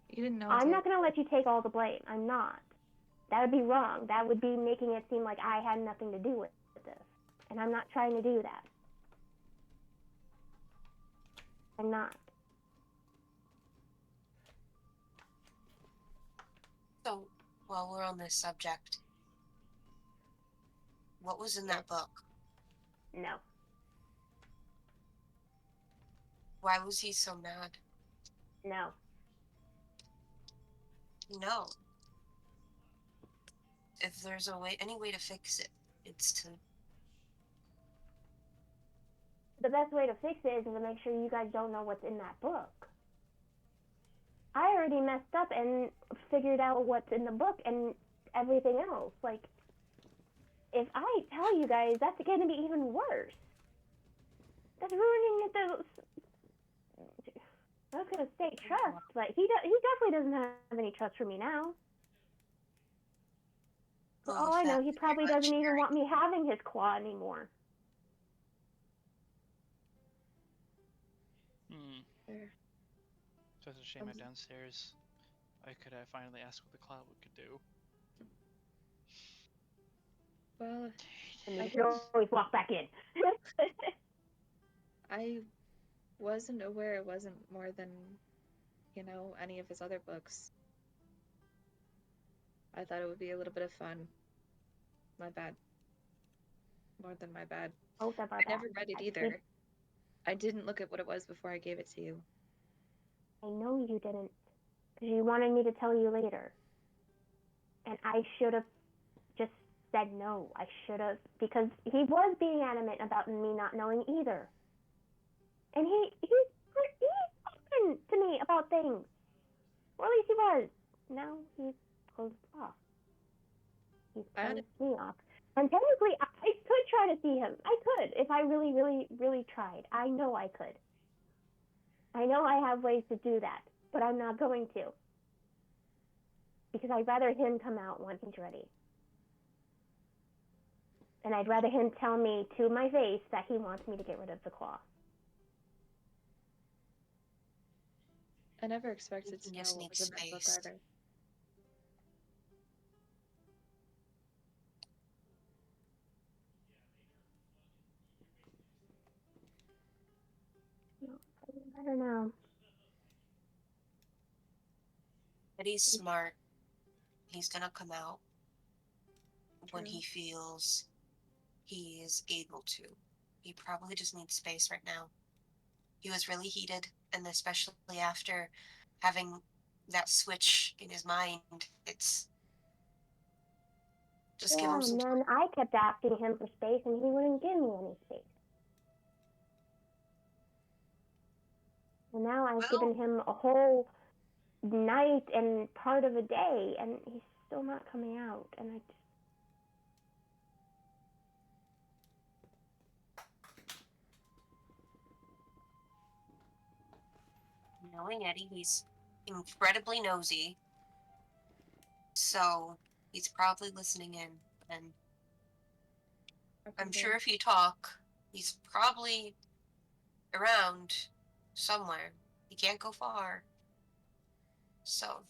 You didn't know. I'm not going to let you take all the blame. I'm not. That would be wrong. That would be making it seem like I had nothing to do with this. And I'm not trying to do that. I'm not. So, while we're on this subject, what was in that book? No. Why was he so mad? No. No. If there's any way to fix it, it's to. The best way to fix it is to make sure you guys don't know what's in that book. I already messed up and figured out what's in the book and everything else. Like, if I tell you guys, that's going to be even worse. That's ruining I was going to say trust, but he definitely doesn't have any trust for me now. For Well, all I know, that he very probably much doesn't even very- want me having his claw anymore. There. Such a shame I'm downstairs. I could finally ask what the cloud could do. Well, And I you can always walk back in. I wasn't aware it wasn't more than, any of his other books. I thought it would be a little bit of fun. My bad. More than my bad. Both of our I never backs. read it I either. keep- I didn't look at what it was before I gave it to you. I know you didn't, because you wanted me to tell you later. And I should have just said no. I should have, because he was being adamant about me not knowing either. And he's talking to me about things. Or at least he was. Now he's closed off. He's I closed me off. And technically, I could try to see him. I could, if I really, really, really tried. I know I could. I know I have ways to do that, but I'm not going to. Because I'd rather him come out when he's ready. And I'd rather him tell me to my face that he wants me to get rid of the claw. I never expected to You know just what need was in that book space. either. I don't know. But he's smart. He's gonna come out when True. he feels he is able to. He probably just needs space right now. He was really heated, and especially after having that switch in his mind, it's just give Yeah, him some and time. then I kept asking him for space, and he wouldn't give me any space. And now I've Well, given him a whole night and part of a day, and he's still not coming out. And I just... knowing Eddie, he's incredibly nosy, so he's probably listening in. And I'm sure if you talk, he's probably around somewhere. He can't go far. So,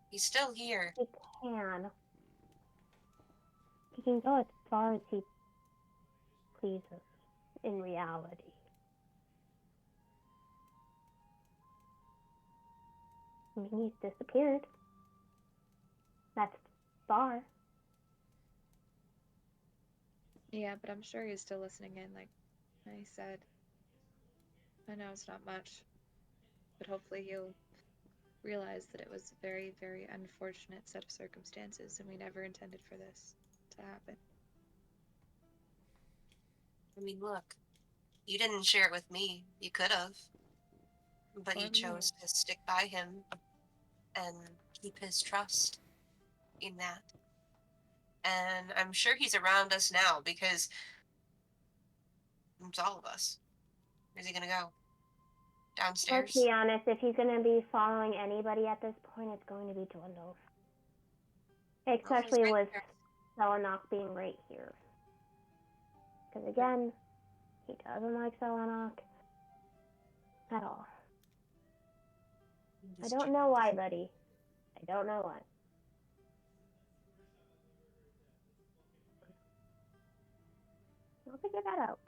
he's still here. He can. He can go as far as he pleases in reality. I mean, he's disappeared. That's far. Yeah, but I'm sure he's still listening in, like I said. I know it's not much, but hopefully he'll realize that it was a very, very unfortunate set of circumstances, and we never intended for this to happen. I mean, look, you didn't share it with me. You could have. But you Or chose to stick by him and keep his trust in that. And I'm sure he's around us now because it's all of us. Where's he gonna go? Let's Downstairs? be honest, if he's going to be following anybody at this point, it's going to be Dwindle. Especially right with there. Selenok being right here. Because again, he doesn't like Selenok at all. I don't know why, buddy. I don't know why. I'll figure that out.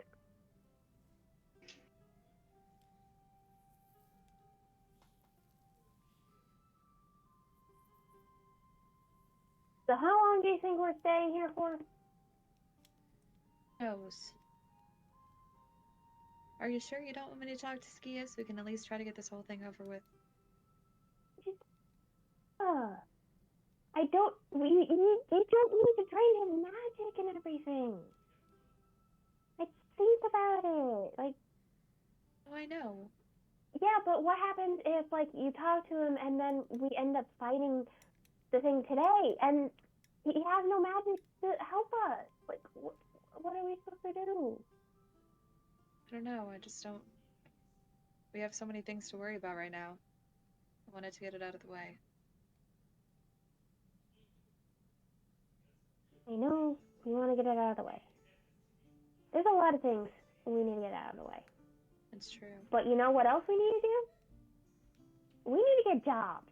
So how long do you think we're staying here for? knows? Are you sure you don't want me to talk to Skia so we can at least try to get this whole thing over with? I don't. We don't need to train his magic and everything. Like, think about it. Like, Oh, I know. yeah, but what happens if, like, you talk to him and then we end up fighting the thing today and he has no magic to help us? Like, what are we supposed to do? I don't know. I just don't. We have so many things to worry about right now. I wanted to get it out of the way. I know we want to get it out of the way. There's a lot of things we need to get out of the way. It's true. But you know what else we need to do? We need to get jobs.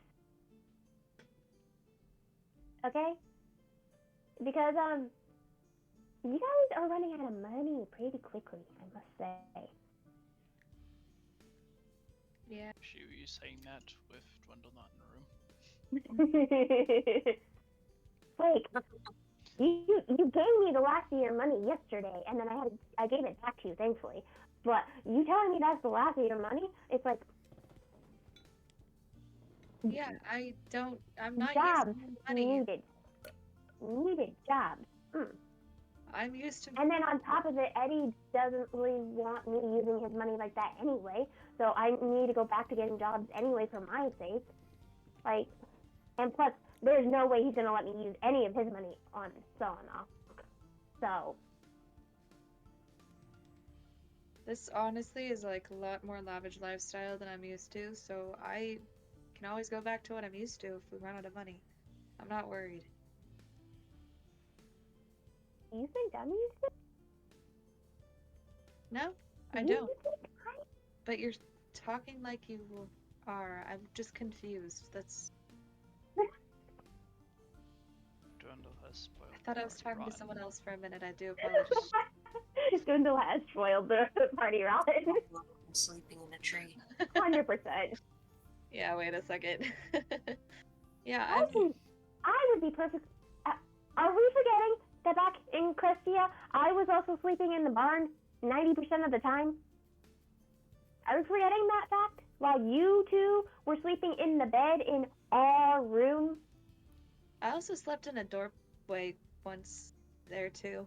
Okay? Because, you guys are running out of money pretty quickly, I must say. Yeah. She were you saying that with Dwindle not in the room? Wait, you gave me the last of your money yesterday, and then I gave it back to you, thankfully. But you telling me that's the last of your money? It's like, Yeah, I'm not jobs used to money. needed jobs. I'm used to. And then on top of it, Eddie doesn't really want me using his money like that anyway, so I need to go back to getting jobs anyway for my sake. Like, and plus, there's no way he's gonna let me use any of his money on Selenok. So, This honestly is like a lot more lavish lifestyle than I'm used to, so I can always go back to what I'm used to if we run out of money. I'm not worried. do you think I'm used to? No, I You don't. think But you're talking like you are. I'm just confused. That's. Dwindle has spoiled. I thought I was the talking to rotten. someone else for a minute. I do apologize. Dwindle has spoiled the party rotten. I'm sleeping in a tree. 100%. Yeah, wait a second. Yeah, I would be perfect. Are we forgetting that back in Crestia, I was also sleeping in the barn 90% of the time? Are you forgetting that fact? While you two were sleeping in the bed in our room? I also slept in a doorway once there too.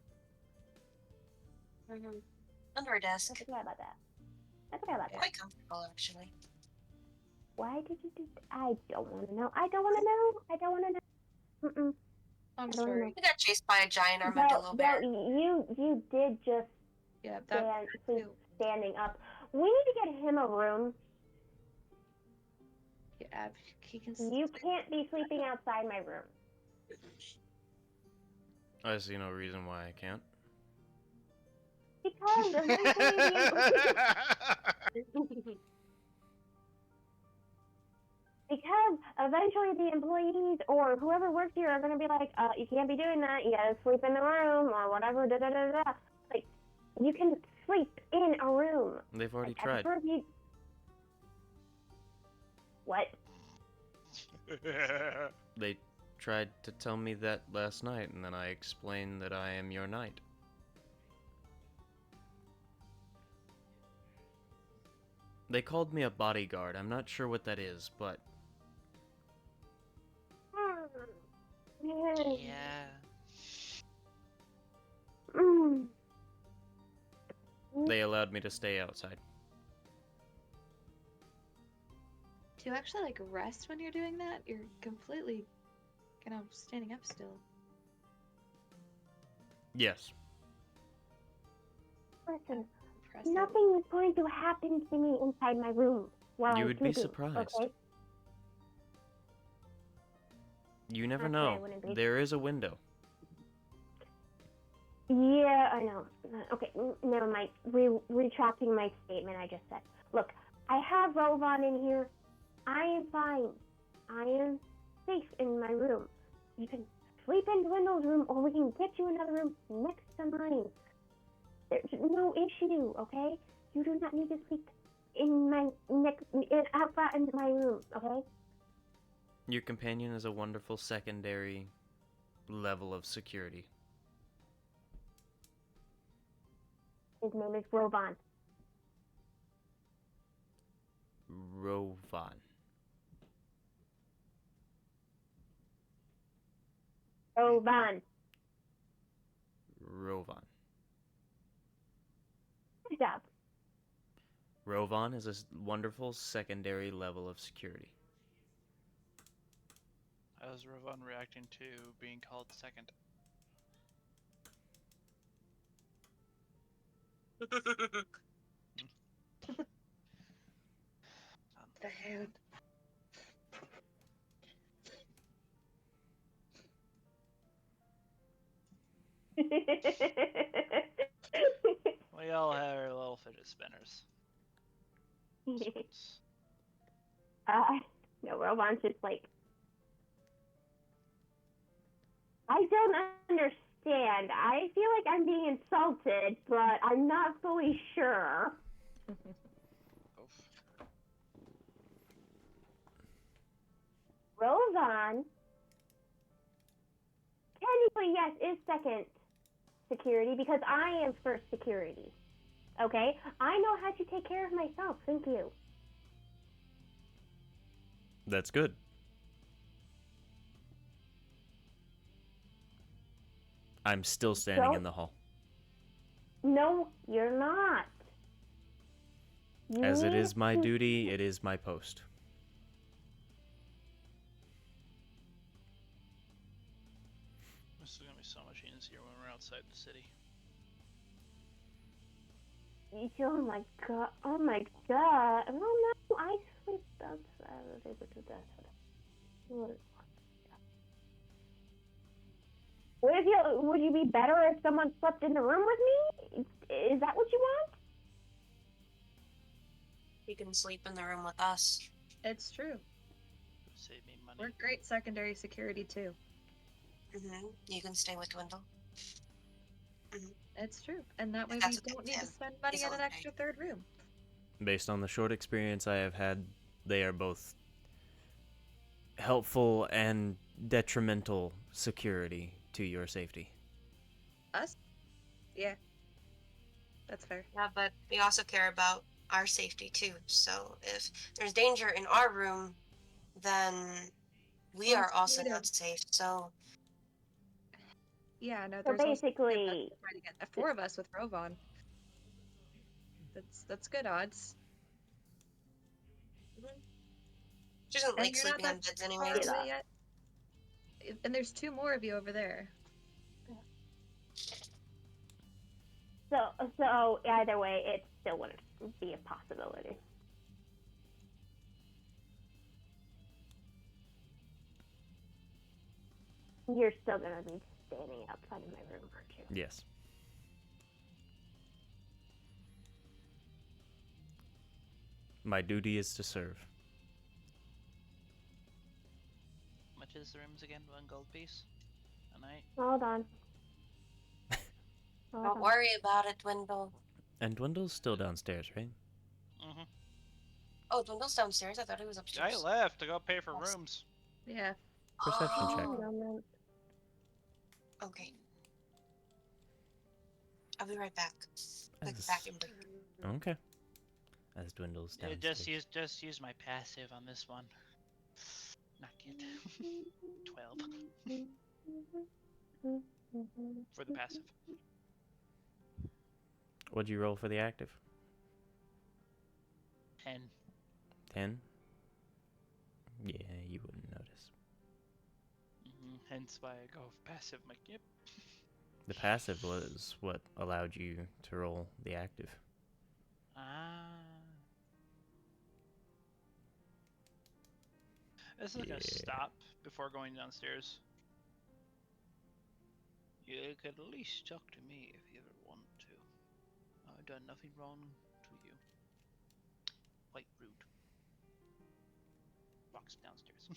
Mm-hmm. Under a desk. I forgot about that. I forgot about that. Quite comfortable, actually. Why did you do that? I don't want to know. I don't want to know. I don't want to know. Mm-mm. I'm I don't wanna sorry. know. We got chased by a giant armadillo bear. You did just Yeah, that sleep too. standing up. We need to get him a room. Yeah, he can. You can't be sleeping outside my room. I see no reason why I can't. Because eventually the employees or whoever works here are going to be like, you can't be doing that. You got to sleep in the room or whatever. Da da da da. Like, you can sleep in a room. They've already I tried. prefer if you... What? They tried to tell me that last night, and then I explained that I am your knight. They called me a bodyguard. I'm not sure what that is, but Yeah. Mm. they allowed me to stay outside. Do you actually like rest when you're doing that? You're completely kind of standing up still. Yes. Listen, Impressive. nothing is going to happen to me inside my room while You I'm would be sleeping, surprised. Okay? You never That's why I know. wouldn't be. There is a window. Yeah, I know. Okay, never mind. Retracting my statement I just said. Look, I have Rovan in here. I am fine. I am safe in my room. You can sleep in Dwindle's room, or we can get you another room next to mine. There's no issue, okay? You do not need to sleep in my outside in my room, okay? Your companion is a wonderful secondary level of security. His name is Rovan. Rovan. Rovan. Rovan. Good job. Rovan is a wonderful secondary level of security. How's Rovan reacting to being called second? The hand. We all have our little fidget spinners. No, Rovan's just like, I don't understand. I feel like I'm being insulted, but I'm not fully sure. Rovan, technically, yes, is second security because I am first security. Okay? I know how to take care of myself. Thank you. That's good. I'm still standing in the hall. No, you're not. As it is my to- duty, it is my post. This is gonna be so much easier when we're outside the city. Oh my god. Oh my god. Oh no, I sleep outside. Would you be better if someone slept in the room with me? Is that what you want? You can sleep in the room with us. It's true. Save me money. We're great secondary security too. You can stay with Dwindle. It's true. And that way we That's what don't they need to do. spend money He's on an okay. extra third room. Based on the short experience I have had, they are both helpful and detrimental security to your safety. Us? Yeah. That's fair. Yeah, but we also care about our safety too. So if there's danger in our room, then we Well, are also we do. not safe. So Yeah, no, So there's also three of us basically, fighting it. 4 of us with Rovan. That's good odds. she doesn't And like you're not sleeping that on beds far anyways. Yeah. away yet. And there's 2 more of you over there. so either way, it still wouldn't be a possibility. You're still gonna be standing outside of my room, aren't you? Yes. My duty is to serve. How much is the rooms again? 1 gold piece a night. Hold on. Hold Don't on. worry about it, Dwindle. And Dwindle's still downstairs, right? Mm-hmm. Oh, Dwindle's downstairs. I thought he was I upstairs. left to go pay for Yes. rooms. Yeah. Perception check. Oh, Moment. okay. I'll be right back. Quick As- back and break. Okay. As Dwindle's Yeah, downstairs. just use my passive on this one. Not yet. 12 for the passive. What'd you roll for the active? 10. 10? Yeah, you wouldn't notice. Hence why I go with passive. I'm like, yep. The passive was what allowed you to roll the active. Ah. This is gonna Yeah. stop before going downstairs. You could at least talk to me if you ever want to. I've done nothing wrong to you. Quite rude. Walks downstairs.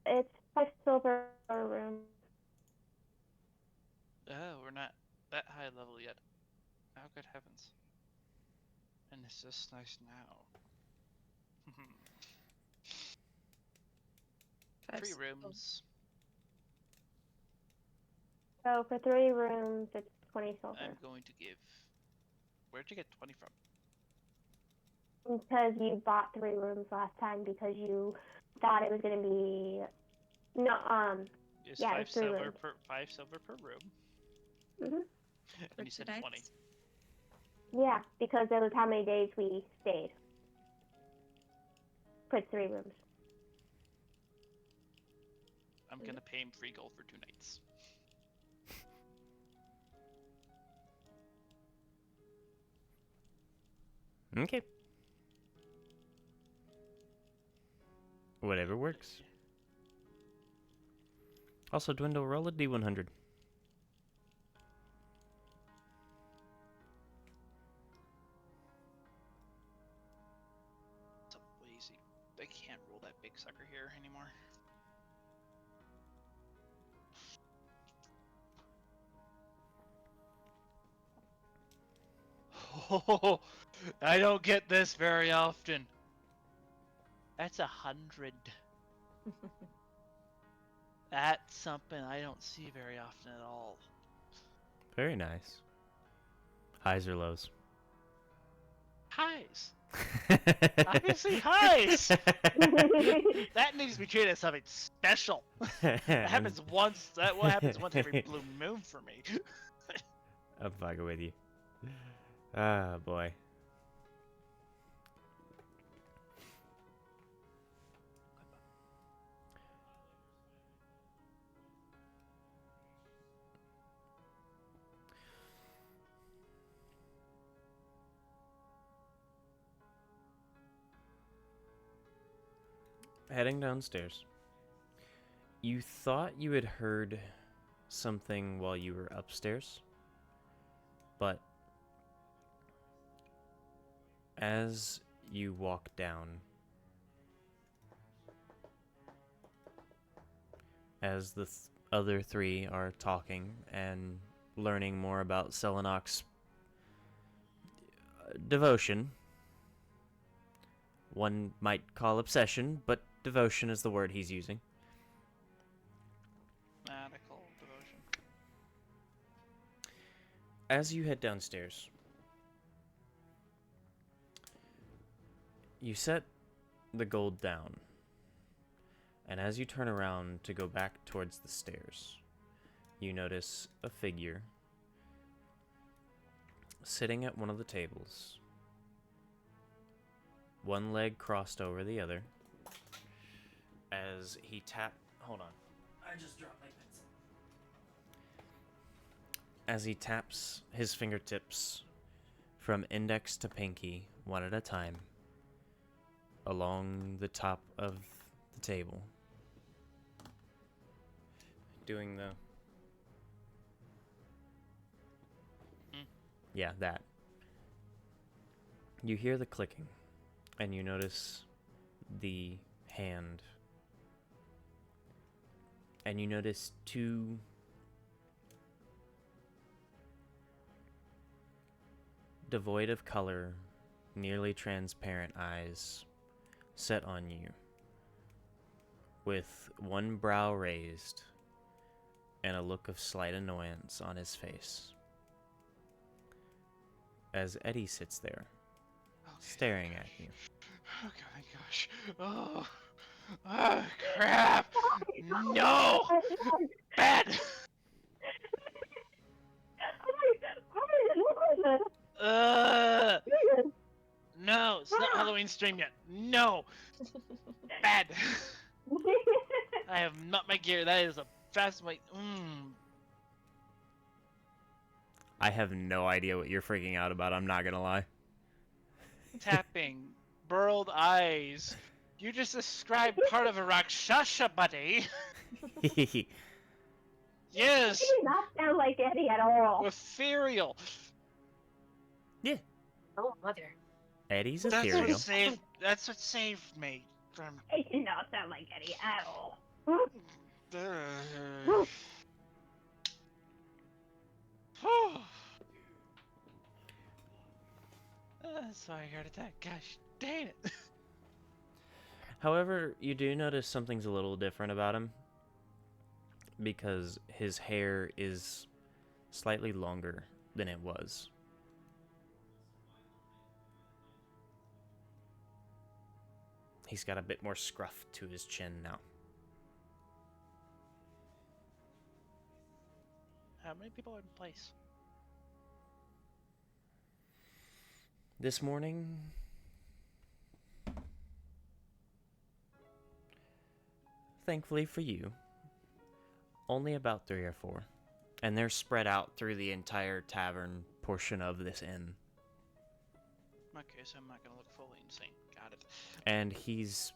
It's 5 silver per room. Oh, we're not that high level yet. Oh, good heavens. And it's just nice now. 5 3 silver. rooms. So for 3 rooms, it's 20 silver. I'm going to give. Where'd you get 20 from? Because you bought 3 rooms last time because you thought it was gonna be It's Yeah, 5 it's 3 silver rooms. per 5 silver per room. Mhm. And For you said 2 20. nights? Yeah, because that was how many days we stayed. For 3 rooms. I'm gonna pay him 3 gold for 2 nights. Okay. Whatever works. Also, Dwindle, roll a D100. So lazy. I can't roll that big sucker here anymore. Oh, I don't get this very often. That's 100. That's something I don't see very often at all. Very nice. Highs or lows? Highs. Obviously highs. That needs to be treated as something special. That happens once. That what happens once every blue moon for me. I'm fucking with you. Ah, boy. Heading downstairs. You thought you had heard something while you were upstairs, but as you walk down, as the other 3 are talking and learning more about Selenok's devotion. One might call obsession, but devotion is the word he's using. Fanatical devotion. As you head downstairs, you set the gold down, and as you turn around to go back towards the stairs, you notice a figure sitting at one of the tables, one leg crossed over the other, as he hold on, I just dropped my pencil. As he taps his fingertips from index to pinky, one at a time, along the top of the table, doing the... Yeah, that. You hear the clicking, and you notice the hand, and you notice two devoid of color, nearly transparent eyes set on you, with one brow raised and a look of slight annoyance on his face. As Eddie sits there, staring at you. Oh my gosh. Oh. Oh crap. No. Bad. No, it's not Halloween stream yet. No. Bad. I have not my gear. That is a fast way. I have no idea what you're freaking out about, I'm not gonna lie. Tapping. Burled eyes. You just described part of a Rakshasha, buddy. Yes. He did not sound like Eddie at all. Ethereal. Yeah. Oh, mother. Eddie's That's ethereal. that's what saved me from. It did not sound like Eddie at all. Sorry, heart attack. Gosh, dang it. However, you do notice something's a little different about him, because his hair is slightly longer than it was. He's got a bit more scruff to his chin now. How many people are in place? This morning, thankfully for you, only about 3 or 4. And they're spread out through the entire tavern portion of this inn. Okay, so I'm not gonna look fully insane. Got it. And he's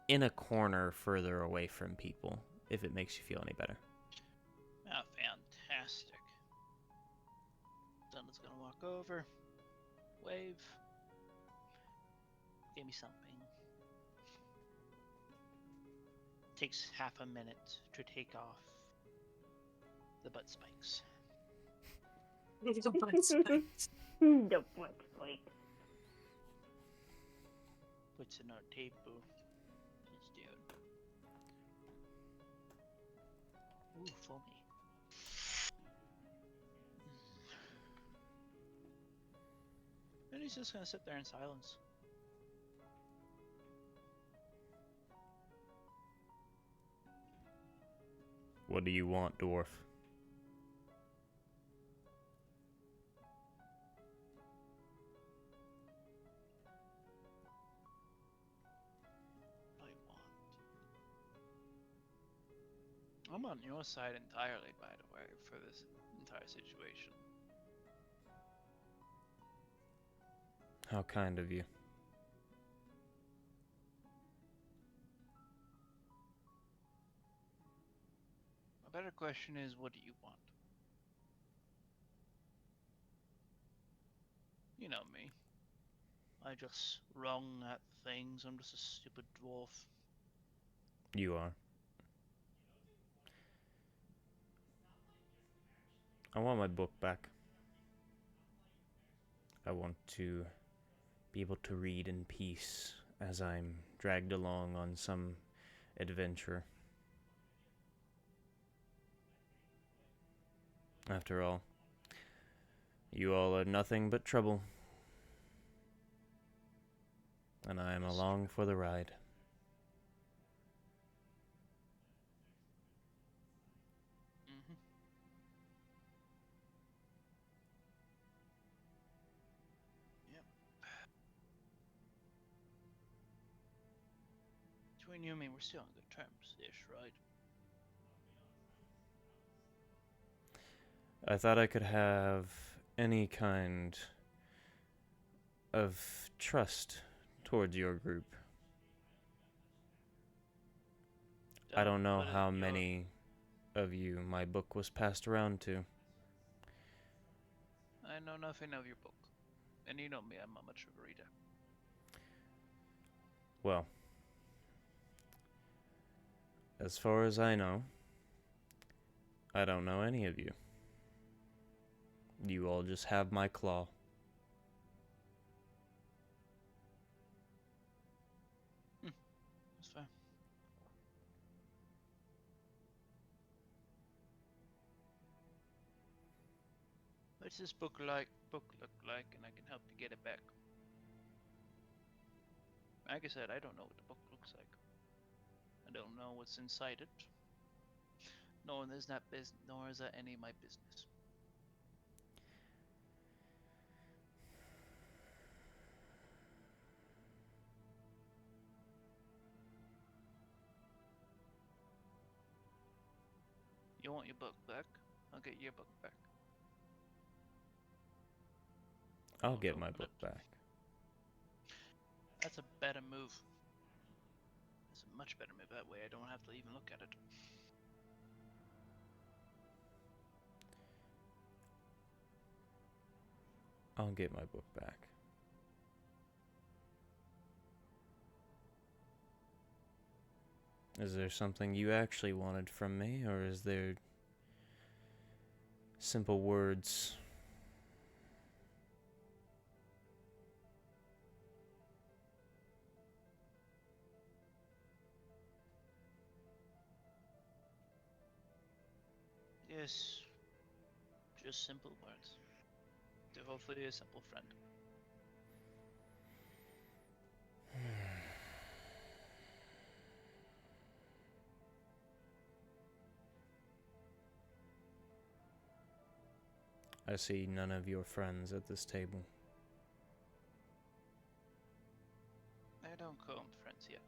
in a corner further away from people, if it makes you feel any better. Oh, fantastic. Someone's gonna walk over, wave, give me something. Takes half a minute to take off the butt spikes. The butt spikes. The butt spike. Puts in our table. Let's do it. Ooh, foamy. And he's just gonna sit there in silence. What do you want, dwarf? I'm on your side entirely, by the way, for this entire situation. How kind of you. A better question is, what do you want? You know me. I just wrong at things. I'm just a stupid dwarf. You are. I want my book back. I want to be able to read in peace as I'm dragged along on some adventure. After all, you all are nothing but trouble, and I am along for the ride. Mm-hmm. Yep. Between you and me, we're still on good terms-ish, right? I thought I could have any kind of trust towards your group. I don't know But how you're- many of you my book was passed around to. I know nothing of your book. And you know me, I'm not much of a reader. Well, as far as I know, I don't know any of you. You all just have my claw. That's fair. What's this book look like, and I can help you get it back? Like I said, I don't know what the book looks like. I don't know what's inside it. Nor is that any of my business. You want your book back? I'll get your book back. I'll Don't get my open book it. back. That's a better move. It's a much better move that way. I don't have to even look at it. I'll get my book back. Is there something you actually wanted from me, or is there simple words? Yes, just simple words. To hopefully a simple friend. I see none of your friends at this table. I don't call them friends yet.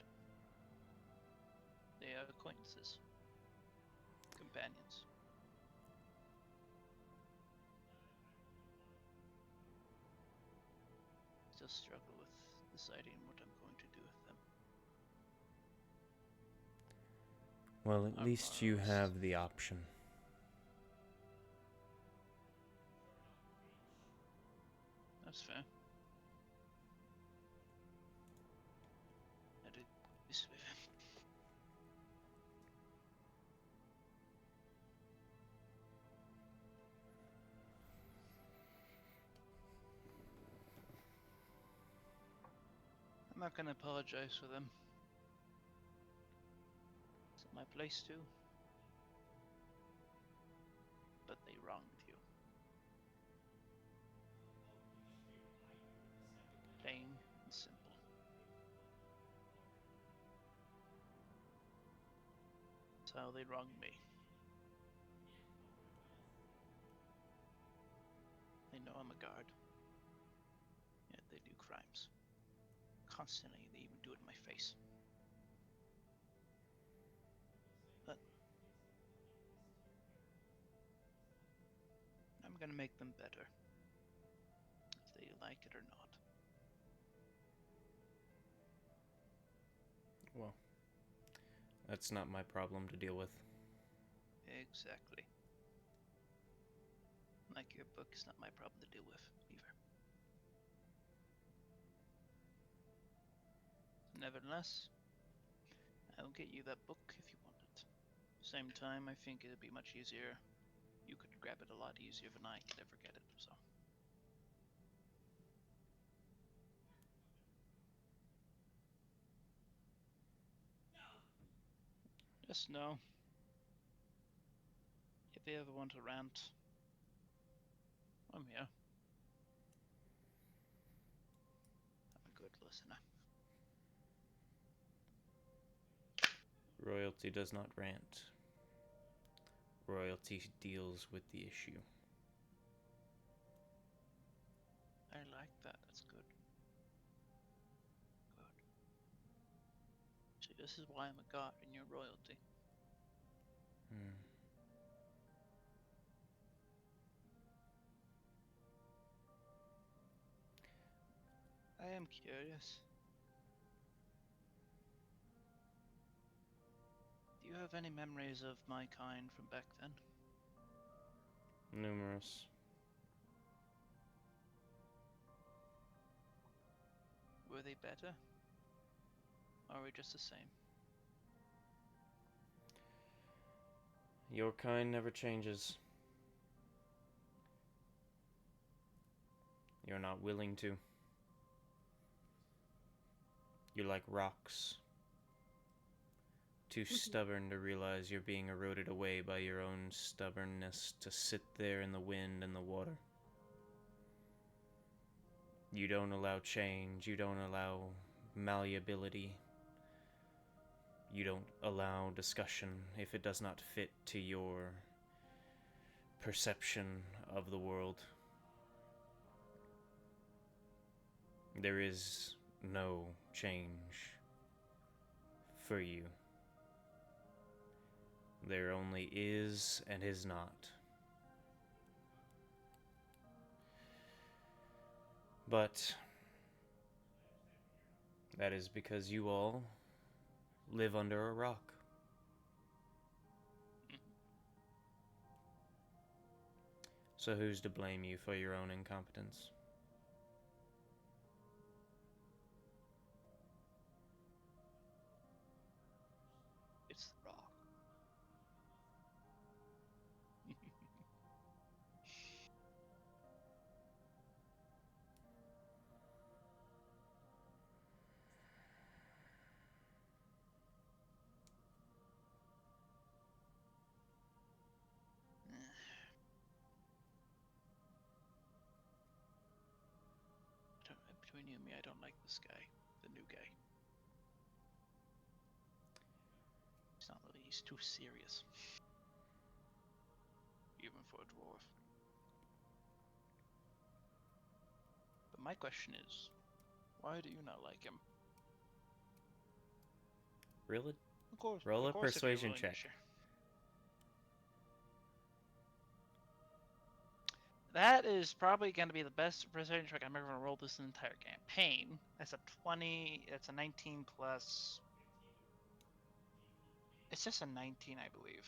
They are acquaintances. Companions. Still struggle with deciding what I'm going to do with them. Well, at Our least you morals. have the option. That's fair. I did this with him. I'm not gonna apologize for them. It's not my place to. But they wronged you. Plain and simple. That's how they wronged me. They know I'm a guard. Yet they do crimes. Constantly, they even do it in my face. But I'm gonna make them better. If they like it or not. Well, that's not my problem to deal with. Exactly. Like your book is not my problem to deal with, either. Nevertheless, I will get you that book if you want it. Same time, I think it'd be much easier. You could grab it a lot easier than I could ever get it, so. Let us know if you ever want to rant. I'm here. I'm a good listener. Royalty does not rant. Royalty deals with the issue. I like that. That's good. Good. See, this is why I'm a god in your royalty. Hmm. I am curious. Do you have any memories of my kind from back then? Numerous. Were they better? Or are we just the same? Your kind never changes. You're not willing to. You're like rocks. Too stubborn to realize you're being eroded away by your own stubbornness to sit there in the wind and the water. You don't allow change. You don't allow malleability. You don't allow discussion if it does not fit to your perception of the world. There is no change for you. There only is and is not. But that is because you all live under a rock. So who's to blame you for your own incompetence? It's the rock. Between you and me, I don't like this guy, the new guy. He's not really, he's too serious. Even for a dwarf. But my question is, why do you not like him? Really? Of course. Roll of a course, if you're persuasion willing to check. share. That is probably going to be the best persuasion check I'm ever going to roll this entire campaign. That's a 20. That's a 19 plus. It's just a 19, I believe.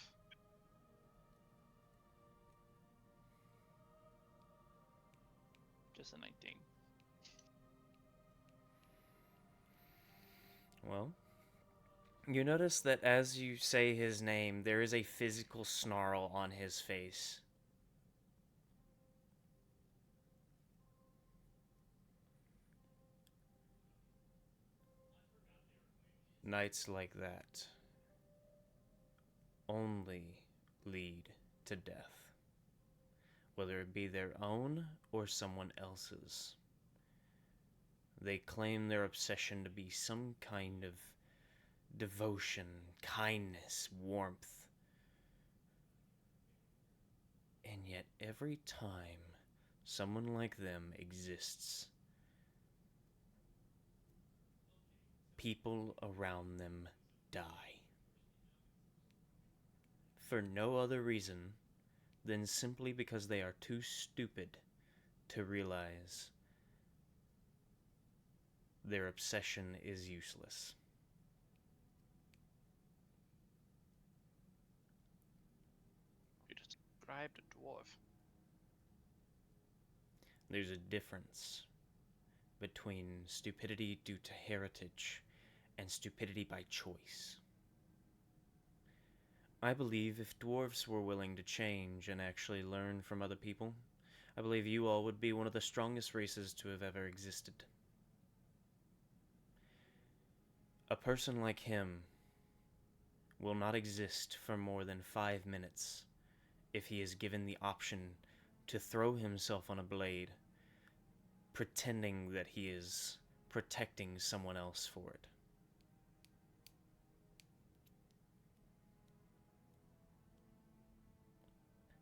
Just a 19. Well, you notice that as you say his name, there is a physical snarl on his face. Nights like that only lead to death, whether it be their own or someone else's. They claim their obsession to be some kind of devotion, kindness, warmth. And yet every time someone like them exists, people around them die. For no other reason than simply because they are too stupid to realize their obsession is useless. You just described a dwarf. There's a difference between stupidity due to heritage and stupidity by choice. I believe if dwarves were willing to change and actually learn from other people, I believe you all would be one of the strongest races to have ever existed. A person like him will not exist for more than 5 minutes if he is given the option to throw himself on a blade, pretending that he is protecting someone else for it.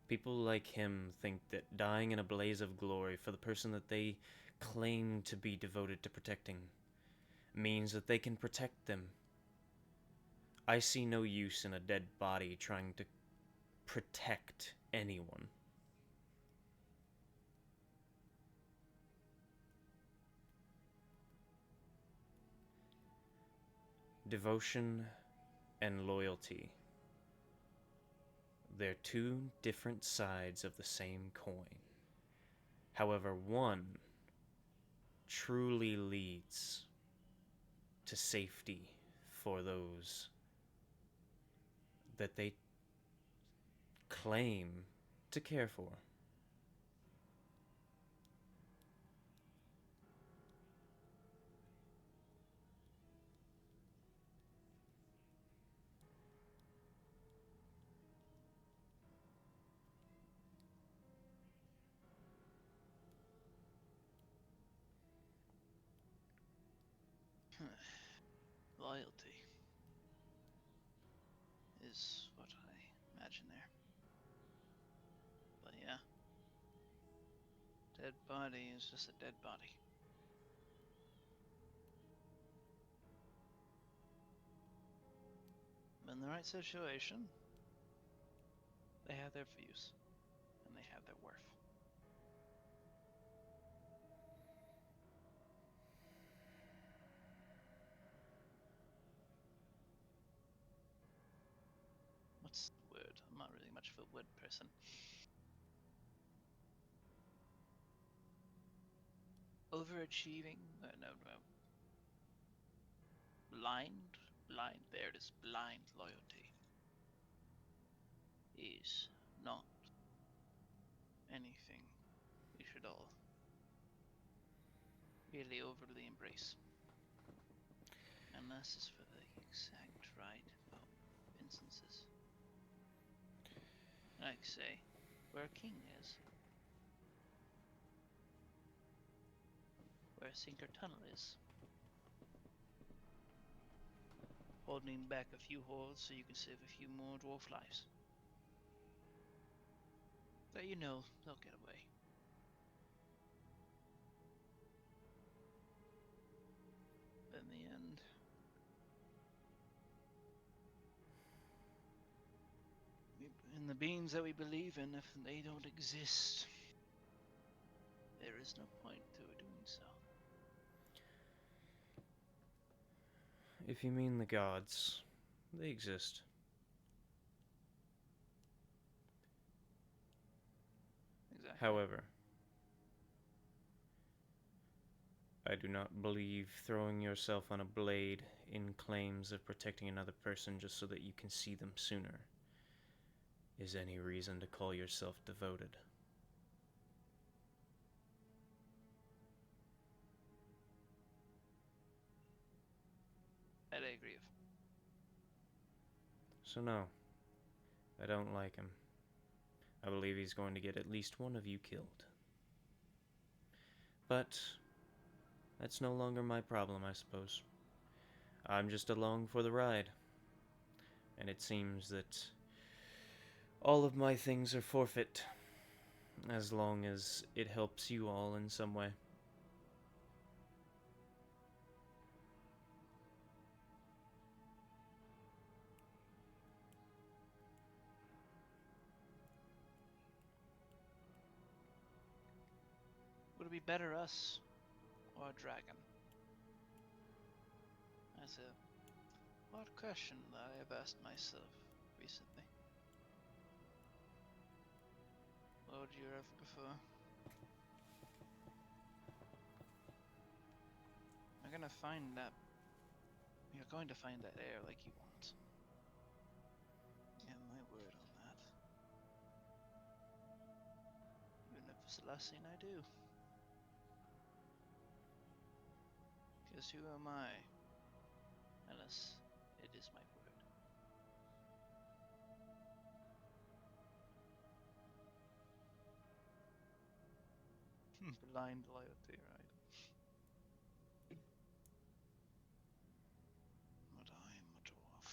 People like him think that dying in a blaze of glory for the person that they claim to be devoted to protecting means that they can protect them. I see no use in a dead body trying to protect anyone. Devotion and loyalty. They're two different sides of the same coin. However, one truly leads to safety for those that they claim to care for. Loyalty is what I imagine there. But yeah, dead body is just a dead body. In the right situation, they have their views, and they have their worth. What's the word? I'm not really much of a word person. Overachieving? No. Blind? There it is. Blind loyalty is not anything we should all really overly embrace. Unless it's for the exact right instances. Like, say, where a king is. Where a sinker tunnel is. Holding back a few hordes so you can save a few more dwarf lives. That you know they'll get away. But in the end, in the beings that we believe in, if they don't exist, there is no point to doing so. If you mean the gods, they exist. Exactly. However, I do not believe throwing yourself on a blade in claims of protecting another person just so that you can see them sooner is any reason to call yourself devoted. That I agree with. So no, I don't like him. I believe he's going to get at least one of you killed. But that's no longer my problem, I suppose. I'm just along for the ride. And it seems that all of my things are forfeit, as long as it helps you all in some way. Would it be better us or a dragon? That's a odd question that I have asked myself recently. What would you ever prefer? You're going to find that air like you want. And my word on that. Even if it's the last thing I do. Because who am I? Unless it is my word. Blind loyalty, right? But I am a dwarf.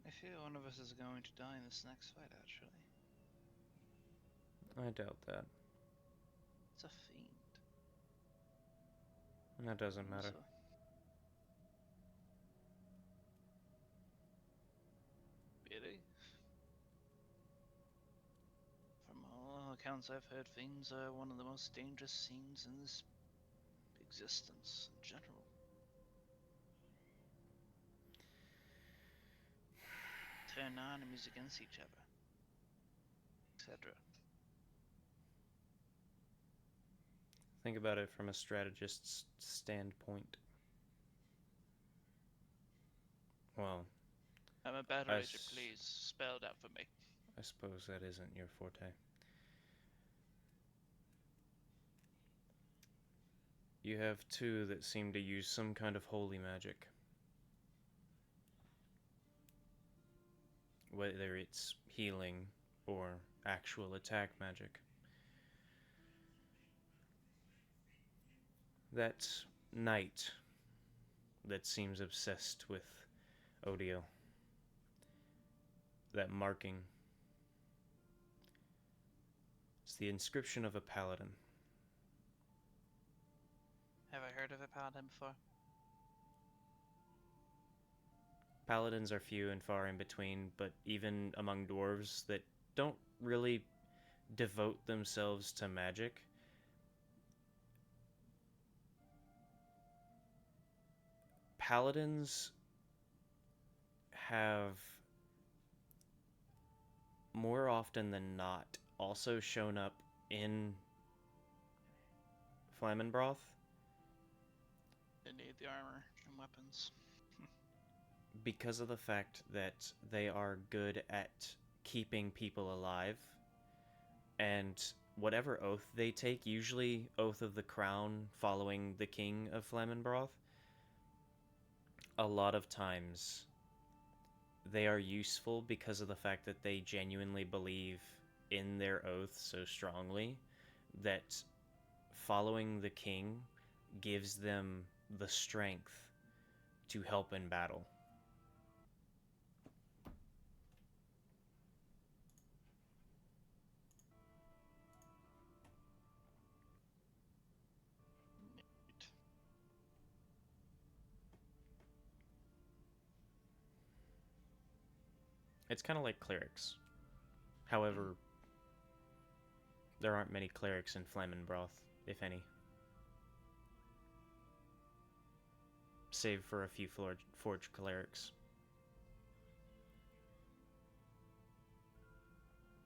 I feel one of us is going to die in this next fight, actually. I doubt that. It's a fiend. And that doesn't matter. Also, really? From all accounts I've heard, fiends are one of the most dangerous scenes in this existence in general. Turn our enemies against each other, etc. Think about it from a strategist's standpoint. Well, I'm a battle I rager, please spell it out for me. I suppose that isn't your forte. You have two that seem to use some kind of holy magic. Whether it's healing or actual attack magic. That knight that seems obsessed with Odio. That marking. It's the inscription of a paladin. Have I heard of a paladin before? Paladins are few and far in between, but even among dwarves that don't really devote themselves to magic, paladins have more often than not also shown up in Flammenbroth They need the armor and weapons. because of the fact that they are good at keeping people alive, and whatever oath they take, usually Oath of the Crown following the King of Flammenbroth, a lot of times they are useful because of the fact that they genuinely believe in their oath so strongly that following the king gives them the strength to help in battle. Neat. It's kind of like clerics. However, there aren't many clerics in Flammenbroth, if any. Save for a few forged clerics.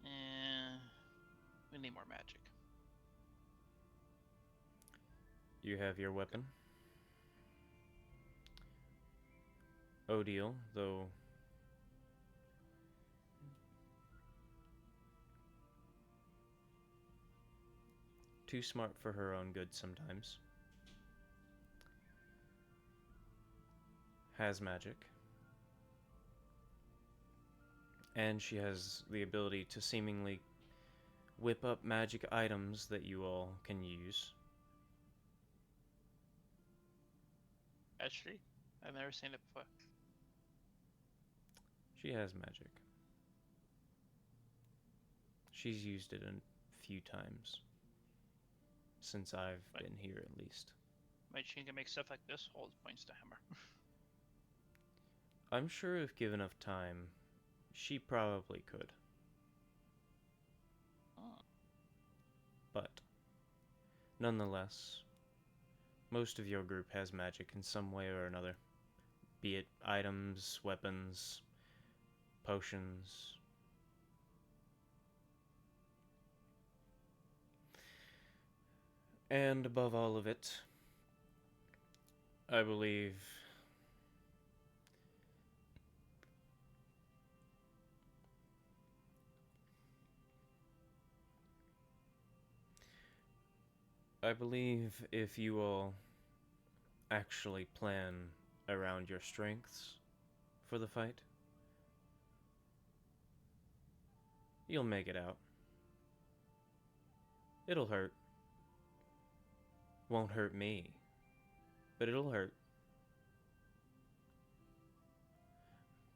Eh, we need more magic. You have your weapon. Odile, though too smart for her own good sometimes, has magic. And she has the ability to seemingly whip up magic items that you all can use. Actually, I've never seen it before. She has magic. She's used it a few times. Since I've been here, at least. My chin can make stuff like this, hold points to hammer. I'm sure if given enough time, she probably could. Oh. But, nonetheless, most of your group has magic in some way or another. Be it items, weapons, potions. And above all of it, I believe if you all actually plan around your strengths for the fight, you'll make it out. It'll hurt. Won't hurt me, but it'll hurt.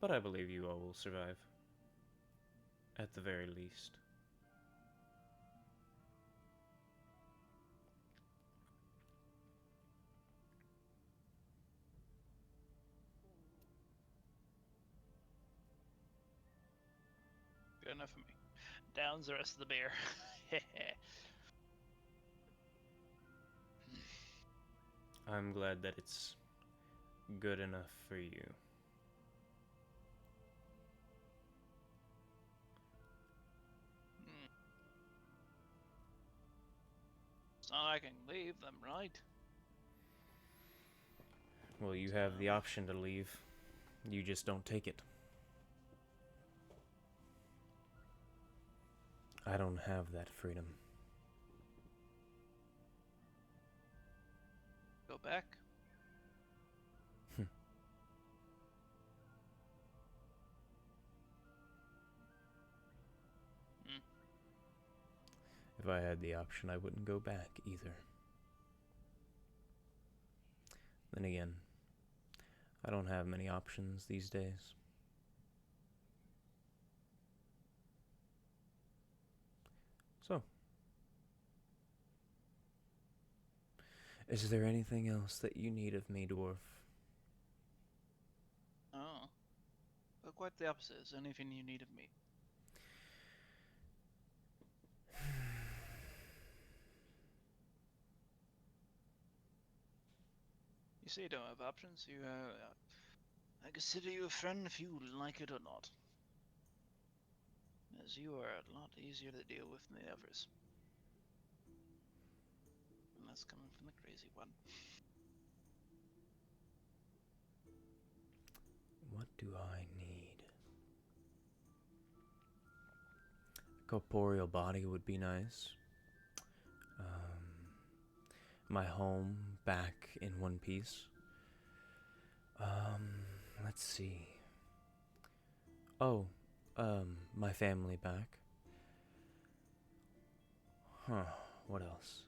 But I believe you all will survive. At the very least. Good enough for me. Downs the rest of the beer. I'm glad that it's good enough for you. It's not I can leave them, right? Well, you have the option to leave. You just don't take it. I don't have that freedom. Go back. If I had the option, I wouldn't go back either. Then again, I don't have many options these days. So, is there anything else that you need of me, dwarf? Oh. But quite the opposite. Is there anything you need of me? You say you don't have options. You, I consider you a friend if you like it or not. As you are a lot easier to deal with than the others. And that's coming from the crazy one. What do I need? A corporeal body would be nice. My home back in one piece. Let's see. Oh, my family back. Huh, what else?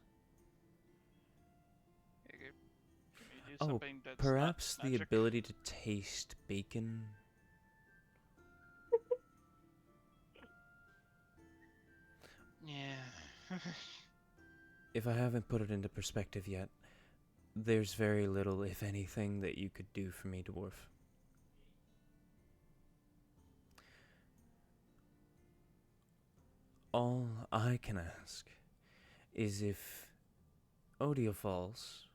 Can you do Oh, something that's perhaps not the magic? ability to taste bacon. Yeah. If I haven't put it into perspective yet, there's very little, if anything, that you could do for me, dwarf. All I can ask is if Odia falls,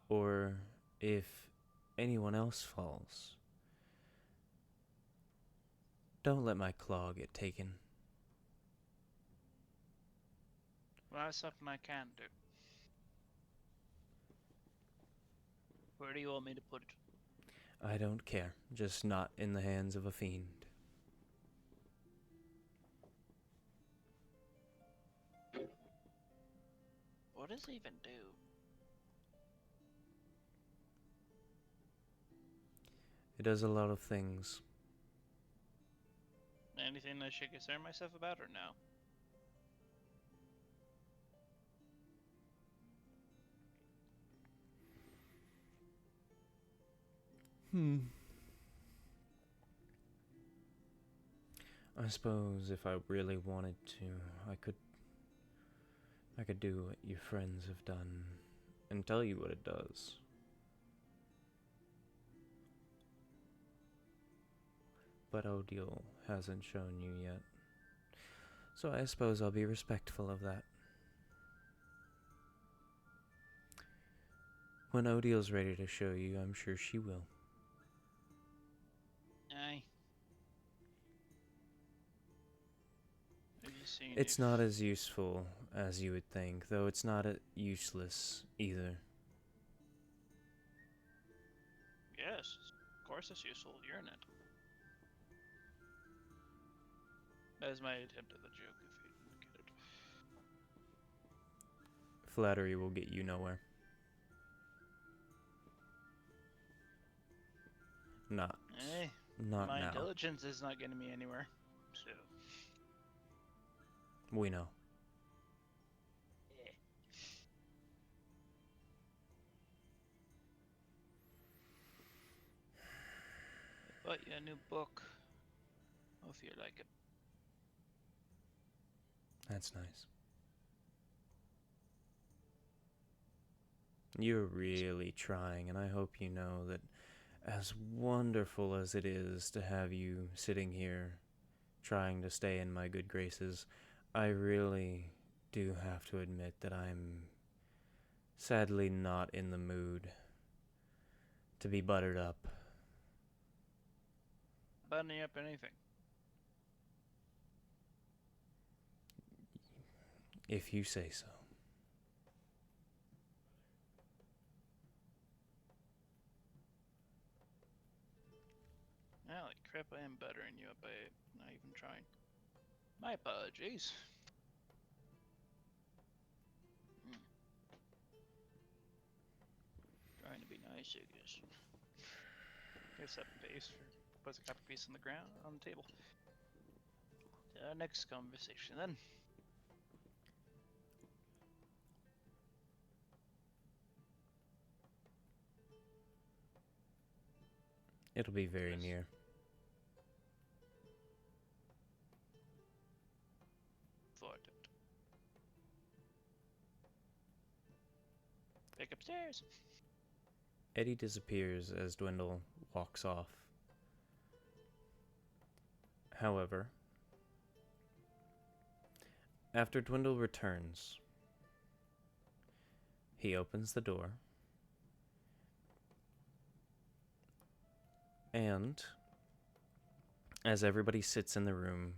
or if anyone else falls, don't let my claw get taken. Well, that's something I can do. Where do you want me to put it? I don't care, just not in the hands of a fiend. What does it even do? It does a lot of things. Anything I should concern myself about or no? I suppose if I really wanted to, I could do what your friends have done and tell you what it does. But Odile hasn't shown you yet. So I suppose I'll be respectful of that. When Odile's ready to show you, I'm sure she will. Aye. Have you seen It's if- not as useful as you would think, though it's not useless either. Yes, of course it's useful. You're in it. That is my attempt at the joke, if you didn't get it. Flattery will get you nowhere. Not. Eh, Not my now. intelligence is not getting me anywhere. So, We know. eh. I bought you a new book. Hope you like it. That's nice. You're really trying, and I hope you know that as wonderful as it is to have you sitting here trying to stay in my good graces, I really do have to admit that I'm sadly not in the mood to be buttered up. Buttoning up anything. If you say so. Holy crap, I am buttering you up by not even trying. My apologies. Trying to be nice, I guess. Guess up base for puts a copper piece on the ground on the table. Next conversation then. It'll be very Yes. near. Thought it. Back upstairs. Eddie disappears as Dwindle walks off. However, after Dwindle returns, he opens the door, and as everybody sits in the room,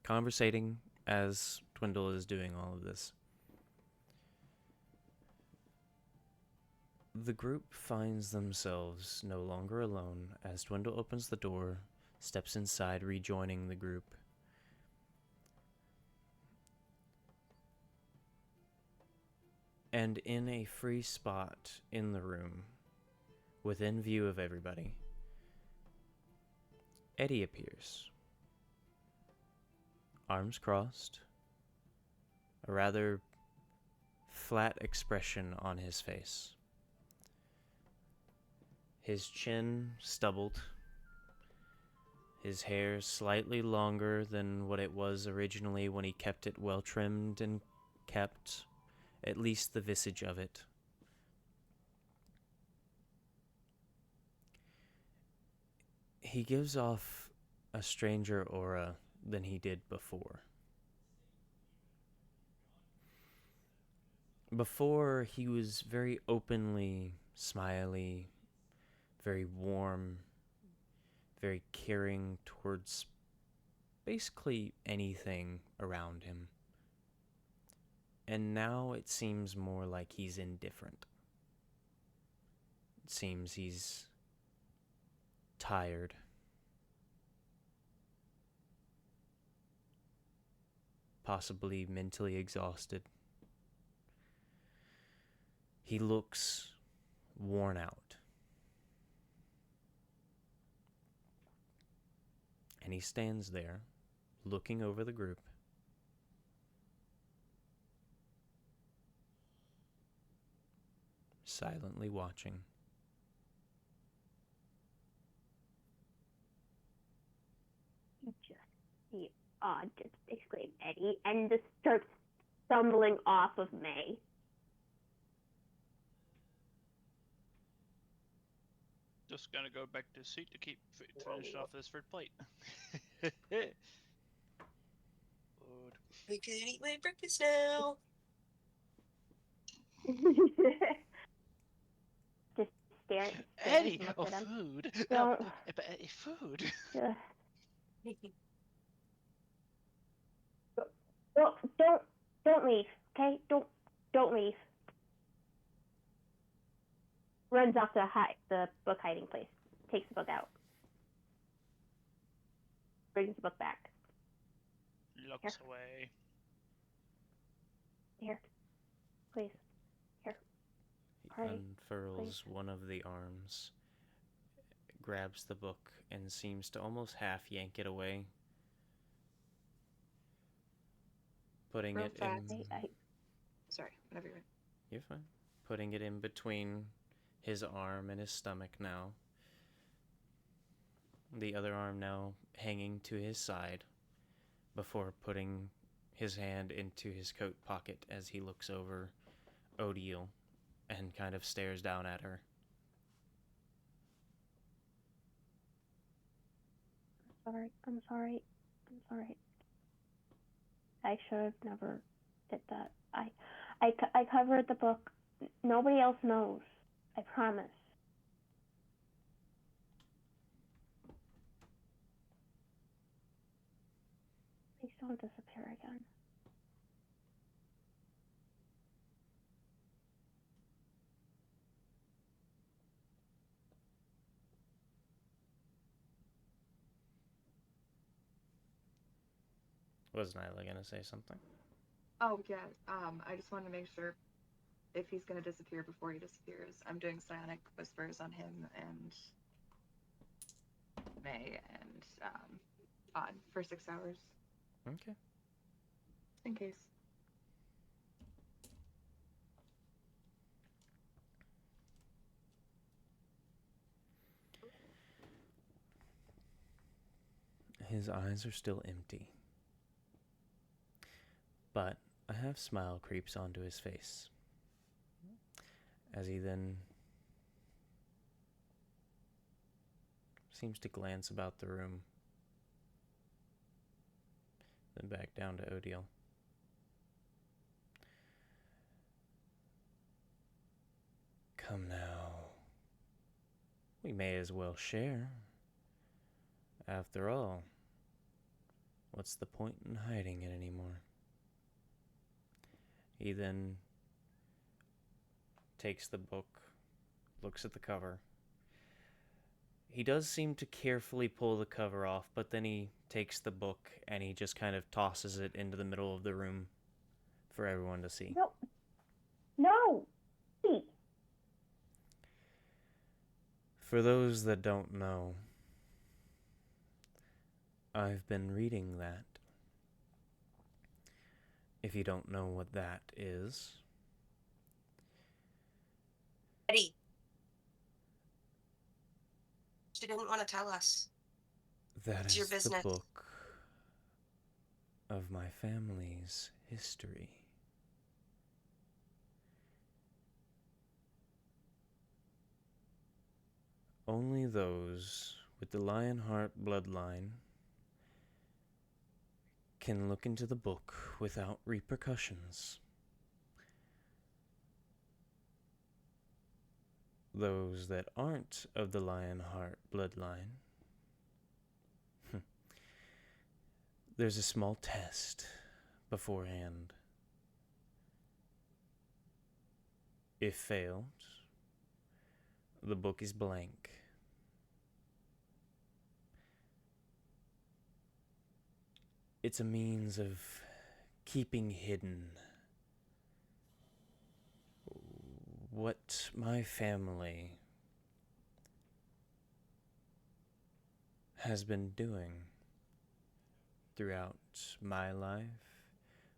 conversating as Dwindle is doing all of this, the group finds themselves no longer alone as Dwindle opens the door, steps inside, rejoining the group. And in a free spot in the room, within view of everybody, Eddie appears. Arms crossed, a rather flat expression on his face. His chin stubbled, his hair slightly longer than what it was originally when he kept it well trimmed and kept at least the visage of it. He gives off a stranger aura than he did before. Before, he was very openly smiley, very warm, very caring towards basically anything around him. And now it seems more like he's indifferent. It seems he's tired. Possibly mentally exhausted. He looks worn out. And he stands there, looking over the group. Silently watching. Just exclaim Eddie, and just starts stumbling off of May. Just gonna go back to the seat to finish off this third plate. Food. I can eat my breakfast now. Just staring Eddie, look at him. food. Don't. Food. Ugh. Don't leave, okay? Don't leave. Runs off to the book hiding place. Takes the book out. Brings the book back. Looks away. Here, please. Here. He Hurry, unfurls please. one of the arms, grabs the book and seems to almost half yank it away, putting Real it fast. in. Sorry, whenever you're ready. You're fine. Putting it in between his arm and his stomach now. The other arm now hanging to his side before putting his hand into his coat pocket as he looks over Odile and kind of stares down at her. I'm sorry. I should have never did that. I covered the book. Nobody else knows. I promise. Please don't disappear again. Was Nyla gonna say something? Oh yeah. I just wanted to make sure if he's gonna disappear before he disappears. I'm doing psionic whispers on him and May and Odd for 6 hours. Okay. In case. His eyes are still empty, but a half smile creeps onto his face as he then seems to glance about the room, then back down to Odile. Come now. We may as well share. After all, what's the point in hiding it anymore? He then takes the book, looks at the cover. He does seem to carefully pull the cover off, but then he takes the book and he just kind of tosses it into the middle of the room for everyone to see. No! Wait. For those that don't know, I've been reading that. If you don't know what that is... Eddie. She didn't want to tell us. That It's your is the business. book of my family's history. Only those with the Lionheart bloodline can look into the book without repercussions. Those that aren't of the Lionheart bloodline, there's a small test beforehand. If failed, the book is blank. It's a means of keeping hidden what my family has been doing throughout my life,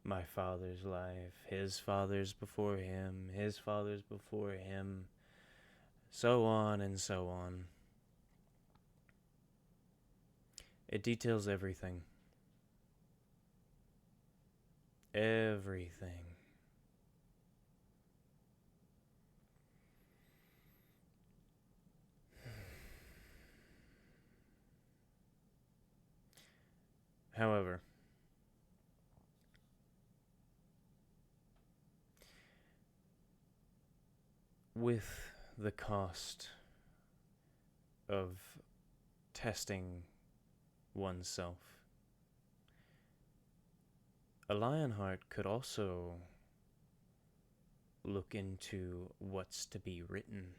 my father's life, his father's before him, his father's before him, so on and so on. It details everything. Everything. However, with the cost of testing oneself, a Lionheart could also look into what's to be written.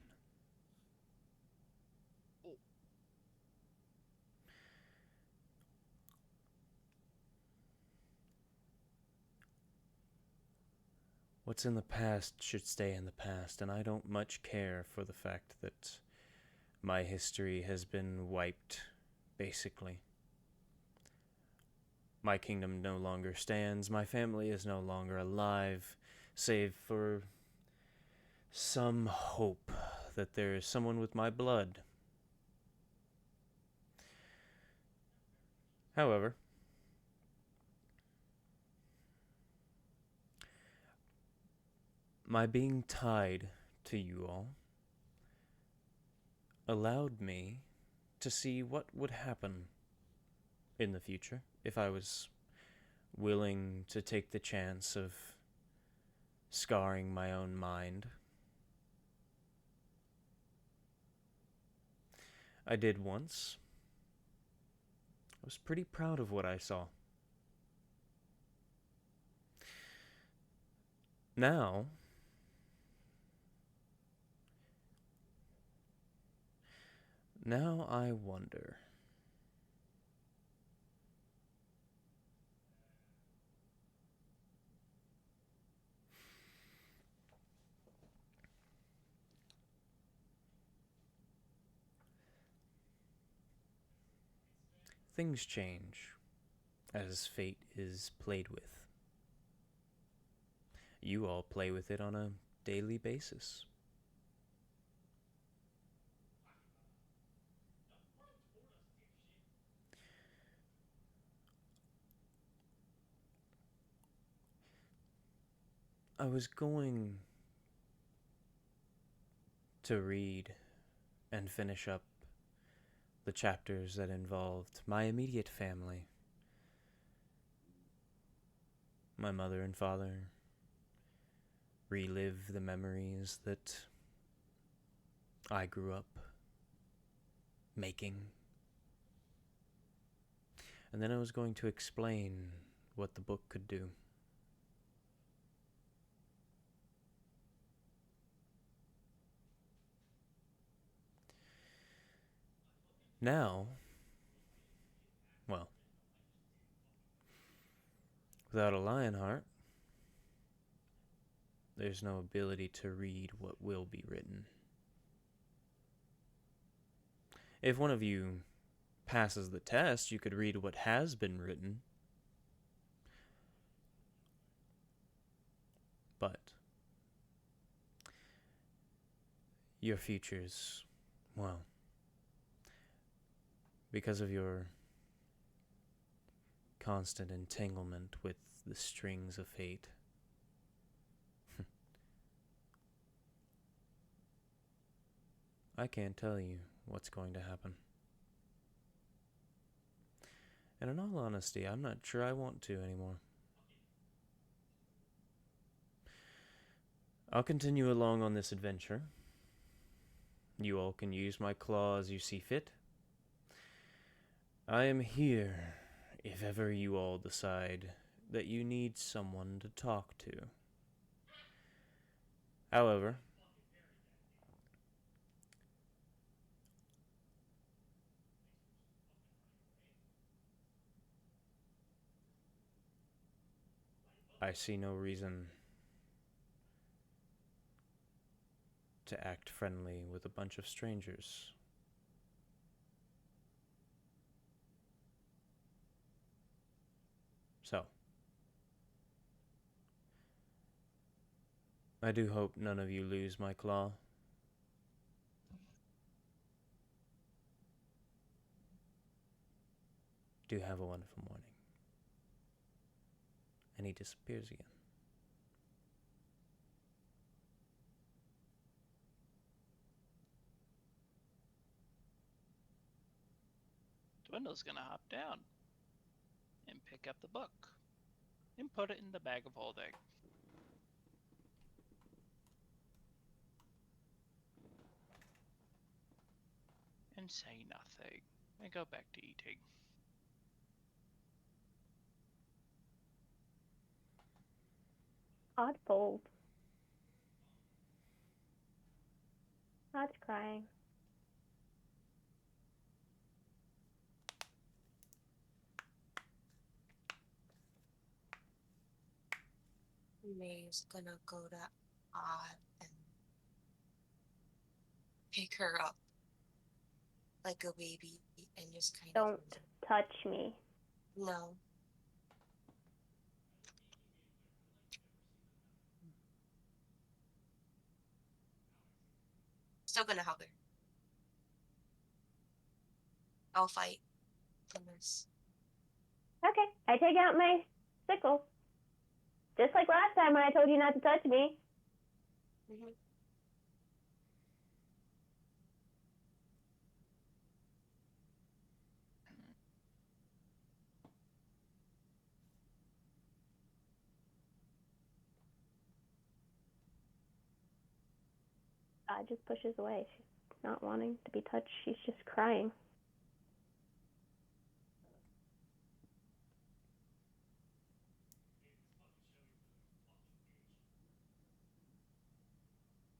What's in the past should stay in the past, and I don't much care for the fact that My history has been wiped, basically. My kingdom no longer stands, my family is no longer alive, save for some hope that there is someone with my blood. However, my being tied to you all allowed me to see what would happen in the future if I was willing to take the chance of scarring my own mind. I did once. I was pretty proud of what I saw. Now, I wonder. Things change as fate is played with. You all play with it on a daily basis. I was going to read and finish up the chapters that involved my immediate family. My mother and father. Relive the memories that I grew up making. And then I was going to explain what the book could do. Now, well, without a Lionheart, there's no ability to read what will be written. If one of you passes the test, you could read what has been written. But your futures, well, because of your constant entanglement with the strings of fate, I can't tell you what's going to happen. And in all honesty, I'm not sure I want to anymore. I'll continue along on this adventure. You all can use my claw as you see fit. I am here if ever you all decide that you need someone to talk to. However, I see no reason to act friendly with a bunch of strangers. So, I do hope none of you lose my claw. Do have a wonderful morning. And he disappears again. Dwindle's gonna hop down and pick up the book and put it in the bag of holding. And say nothing and go back to eating. Odd fold. Odd's crying. May's gonna go to Odd and pick her up like a baby and just kind Don't touch me. of no. Still gonna hug her. I'll fight on this. Okay, I take out my sickle. Just like last time when I told you not to touch me. Mm-hmm. Just pushes away. She's not wanting to be touched. She's just crying.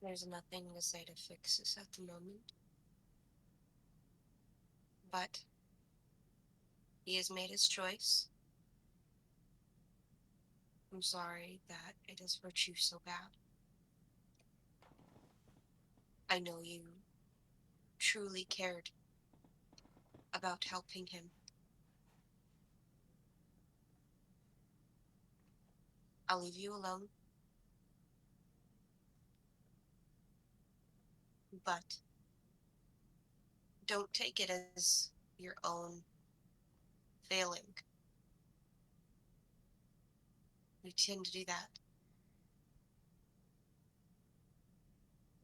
There's nothing to say to fix this at the moment. But he has made his choice. I'm sorry that it has hurt you so bad. I know you truly cared about helping him. I'll leave you alone. But don't take it as your own failing. We tend to do that.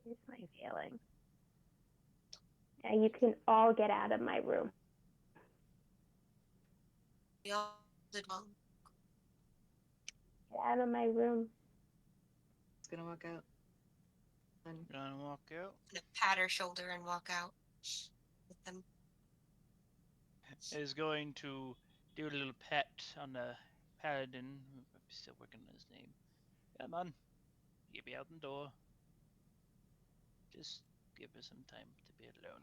Here's my feeling. You can all get out of my room. We all did wrong. Get out of my room. Just gonna walk out. And Gonna walk out. I'm gonna pat her shoulder and walk out with them. Is going to do a little pet on the paladin. I'm still working on his name. Come on, get me out the door. Just give her some time to be alone.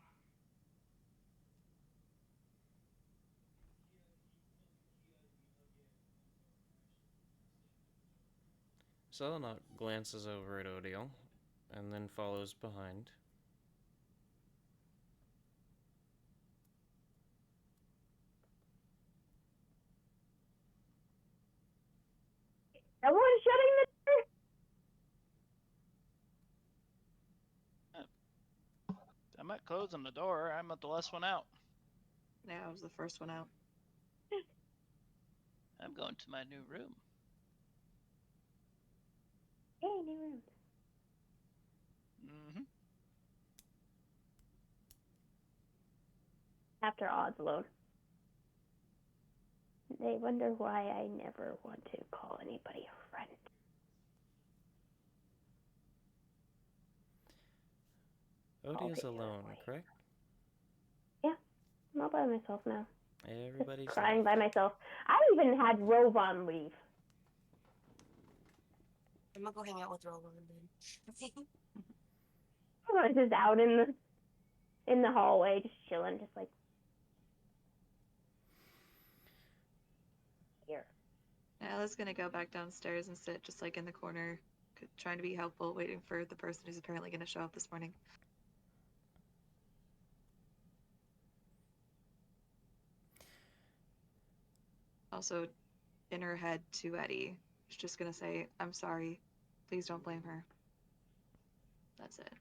Selenot glances over at Odiel and then follows behind. Someone shutting the I'm not closing the door. I'm at the last one out. yeah, I was the first one out. I'm going to my new room. Hey, new room. Mm-hmm. After Odd's alone. They wonder why I never want to call anybody a friend. Odiel's All the alone, way. correct? Yeah, I'm all by myself now. Everybody's Just crying left. by myself. I even had Rovan leave. I'm gonna go hang out with Roland then. Rovan's just out in the hallway, just chilling, just like here. Ella's gonna go back downstairs and sit just like in the corner, trying to be helpful, waiting for the person who's apparently gonna show up this morning. Also, in her head to Eddie, she's just gonna say, "I'm sorry. Please don't blame her." That's it.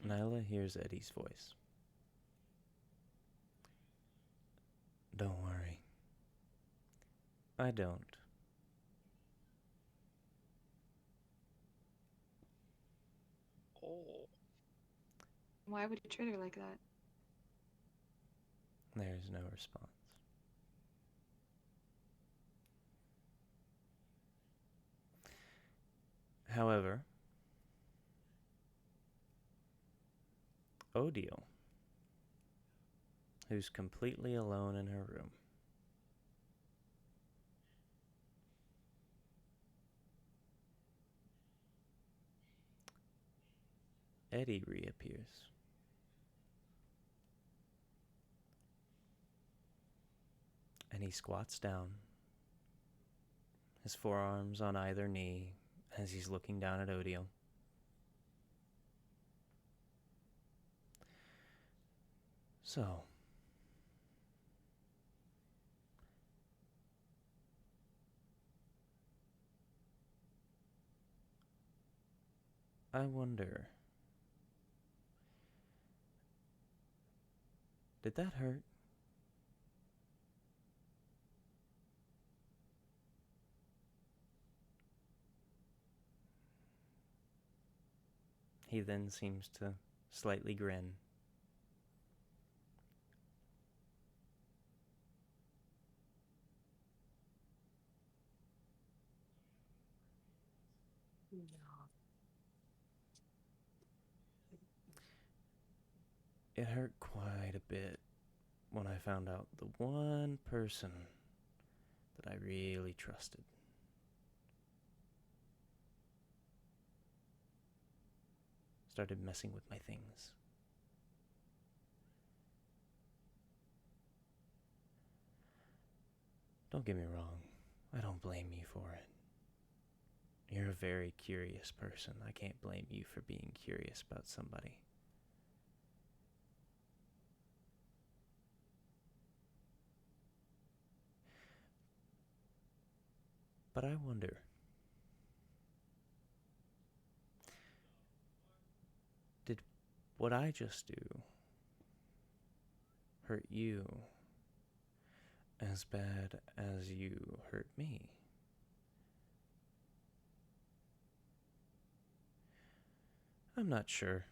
Nyla hears Eddie's voice. Don't worry. I don't. Oh. Why would you treat her like that? There's no response. However, Odiel, who's completely alone in her room, Eddie reappears. And he squats down his forearms on either knee as he's looking down at Odiel. So, I wonder, did that hurt? He then seems to slightly grin. It hurt quite a bit when I found out the one person that I really trusted started messing with my things. Don't get me wrong, I don't blame you for it. You're a very curious person. I can't blame you for being curious about somebody. But I wonder, did what I just do hurt you as bad as you hurt me? I'm not sure.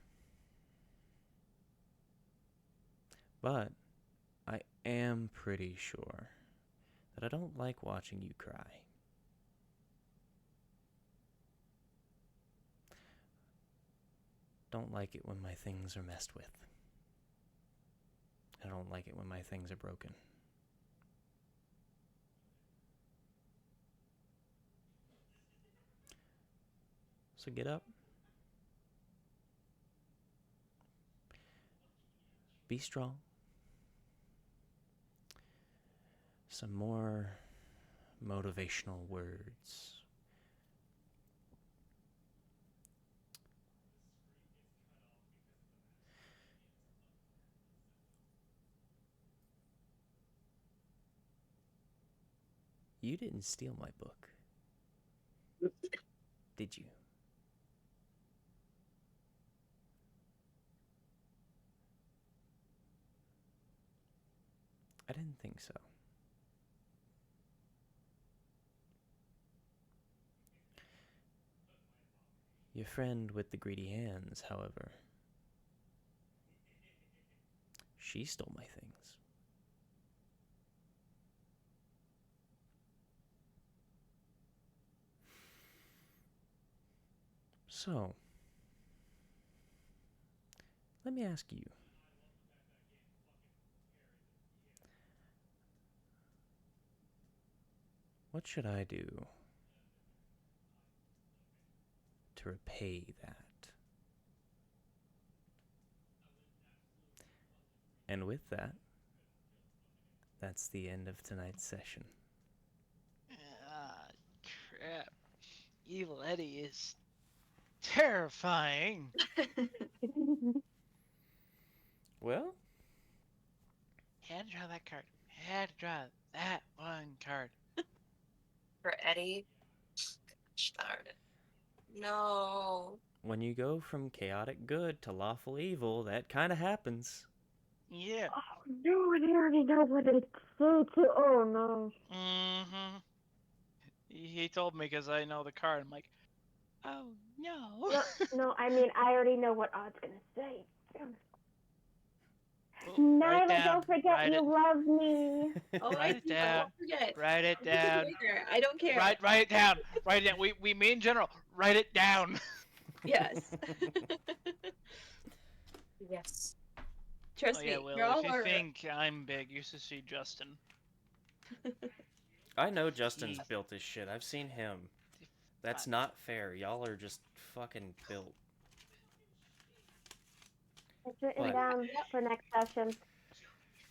But I am pretty sure that I don't like watching you cry. Don't like it when my things are messed with. I don't like it when my things are broken. So get up. Be strong. Some more motivational words. You didn't steal my book, did you? I didn't think so. Your friend with the greedy hands, however, she stole my things. So, let me ask you. What should I do to repay that? And with that, that's the end of tonight's session. Ah, crap. Evil Eddie is terrifying. Well, Had to draw that card. Had to draw that one card. For Eddie. Gosh darn it. No. when you go from chaotic good to lawful evil, that kind of happens. Yeah. Oh no, I already know what it's say to. Oh no. Mm-hmm. He told me because I know the card. I'm like, oh no. No, I mean I already know what Odd's gonna say. Oh, write it Nyla, down. don't forget Write you it. love me. Oh, Write it down. Don't forget. Write it I'll put it down. later. I don't care. Write it down. Write it down. We mean in general. Write it down. Yes. Yes. Trust Oh yeah, me. Will. You're all If you are. think I'm big, you should see Justin. I know Justin's Jeez. built as shit. I've seen him. That's not fair. Y'all are just fucking built. It's written What? down for next session.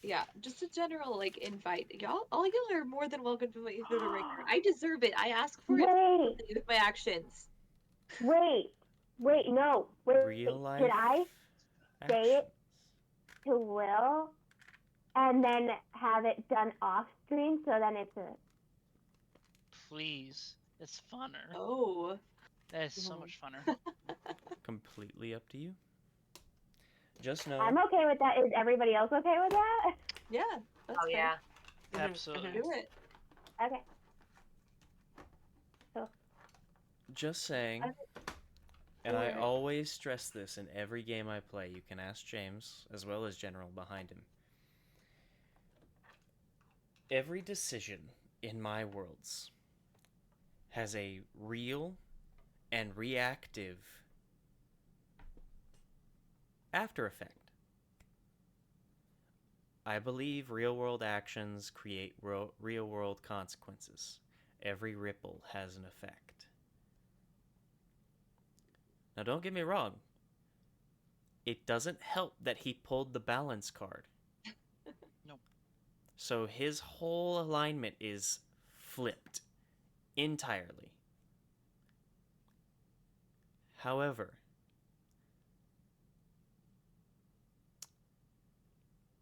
Yeah, just a general like invite. All y'all are more than welcome to invite me through the ringer. I deserve it. I ask for it Wait, with my actions. wait, no, wait. Real Should life I say actions. it to Will and then have it done off stream so then it's a. Please. It's funner. Oh. That is so much funner. Completely up to you. Just know. I'm okay with that. Is everybody else okay with that? Yeah, that's Oh fair. yeah. Absolutely. Do it. Okay. Just saying. And I always stress this in every game I play. You can ask James, as well as General behind him. Every decision in my worlds has a real and reactive after effect. I believe real-world actions create real-world consequences. Every ripple has an effect. Now, don't get me wrong. It doesn't help that he pulled the balance card. Nope. So his whole alignment is flipped entirely. However,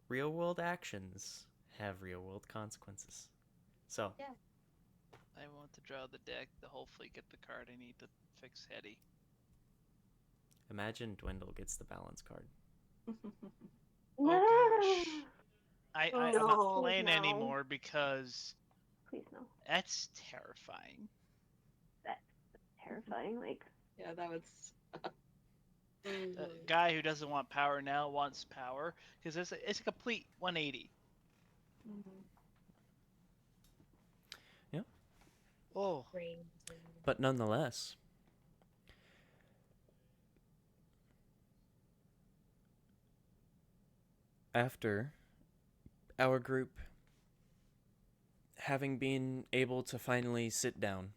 real-world actions have real-world consequences. So, Yeah. I want to draw the deck, the whole fleet get the card I need to fix Hetty. imagine Dwindle gets the balance card. Oh gosh. I'm No. not playing No. anymore because Please no. that's terrifying. That's terrifying. Like. Yeah, that was. The guy who doesn't want power now wants power because it's a complete 180. Yeah. Oh. But nonetheless, after our group having been able to finally sit down,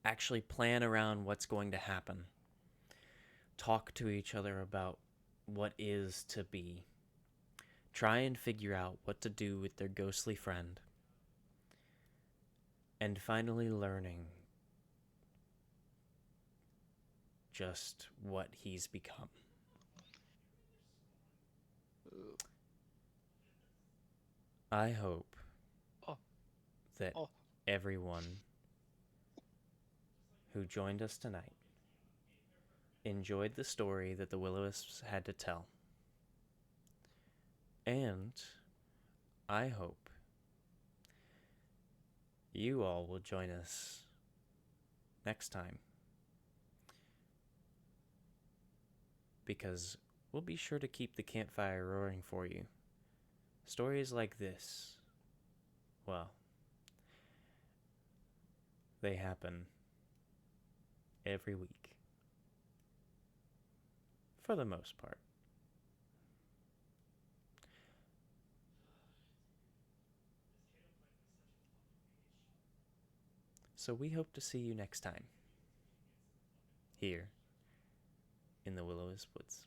actually plan around what's going to happen, talk to each other about what is to be, try and figure out what to do with their ghostly friend, and finally learning just what he's become. I hope that everyone who joined us tonight enjoyed the story that the Will-O-Wisps had to tell. And I hope you all will join us next time, because we'll be sure to keep the campfire roaring for you. Stories like this, well, they happen every week, for the most part. So we hope to see you next time, here in the Will-O-Wisp Woods.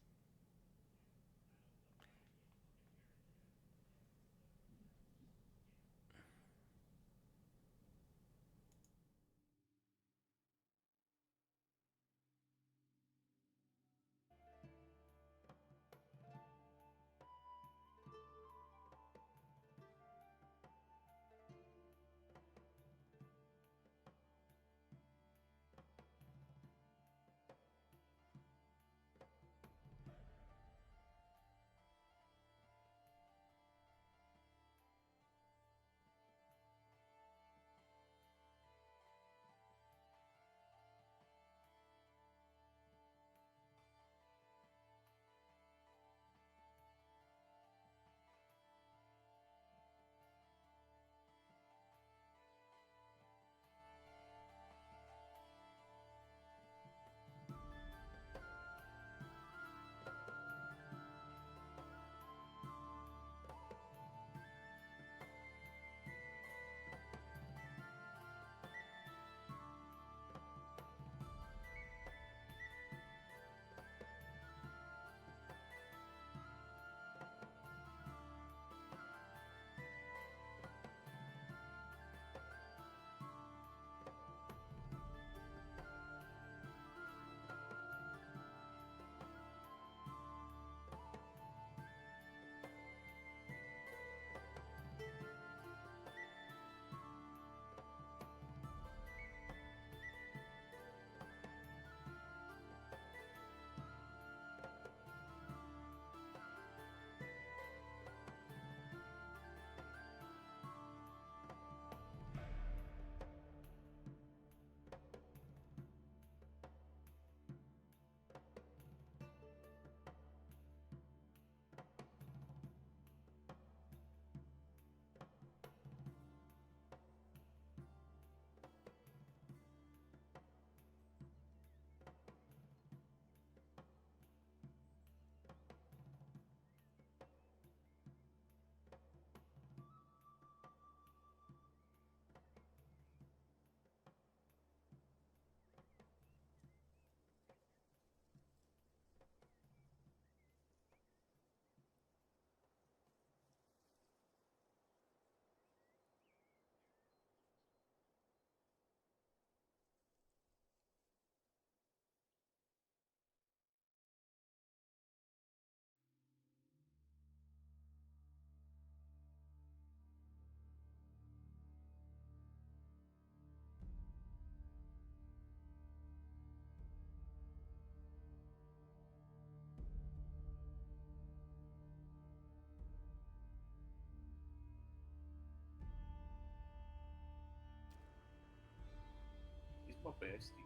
bestie.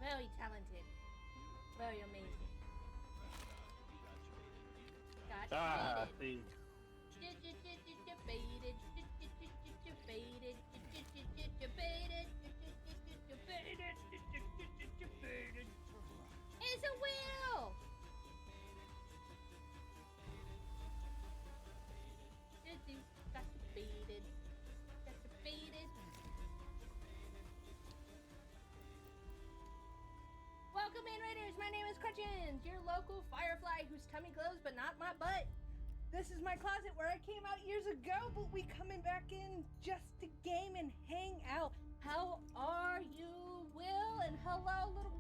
Very talented. Very amazing. Got Ah, baited. see. Baited. It's a wheel! Got baited. Got baited. Welcome in, Raiders! My name is Crutchins, your local firefly whose tummy glows but not my butt. This is my closet where I came out years ago, but we coming back in just to game and hang out. How are you, Will? And hello, little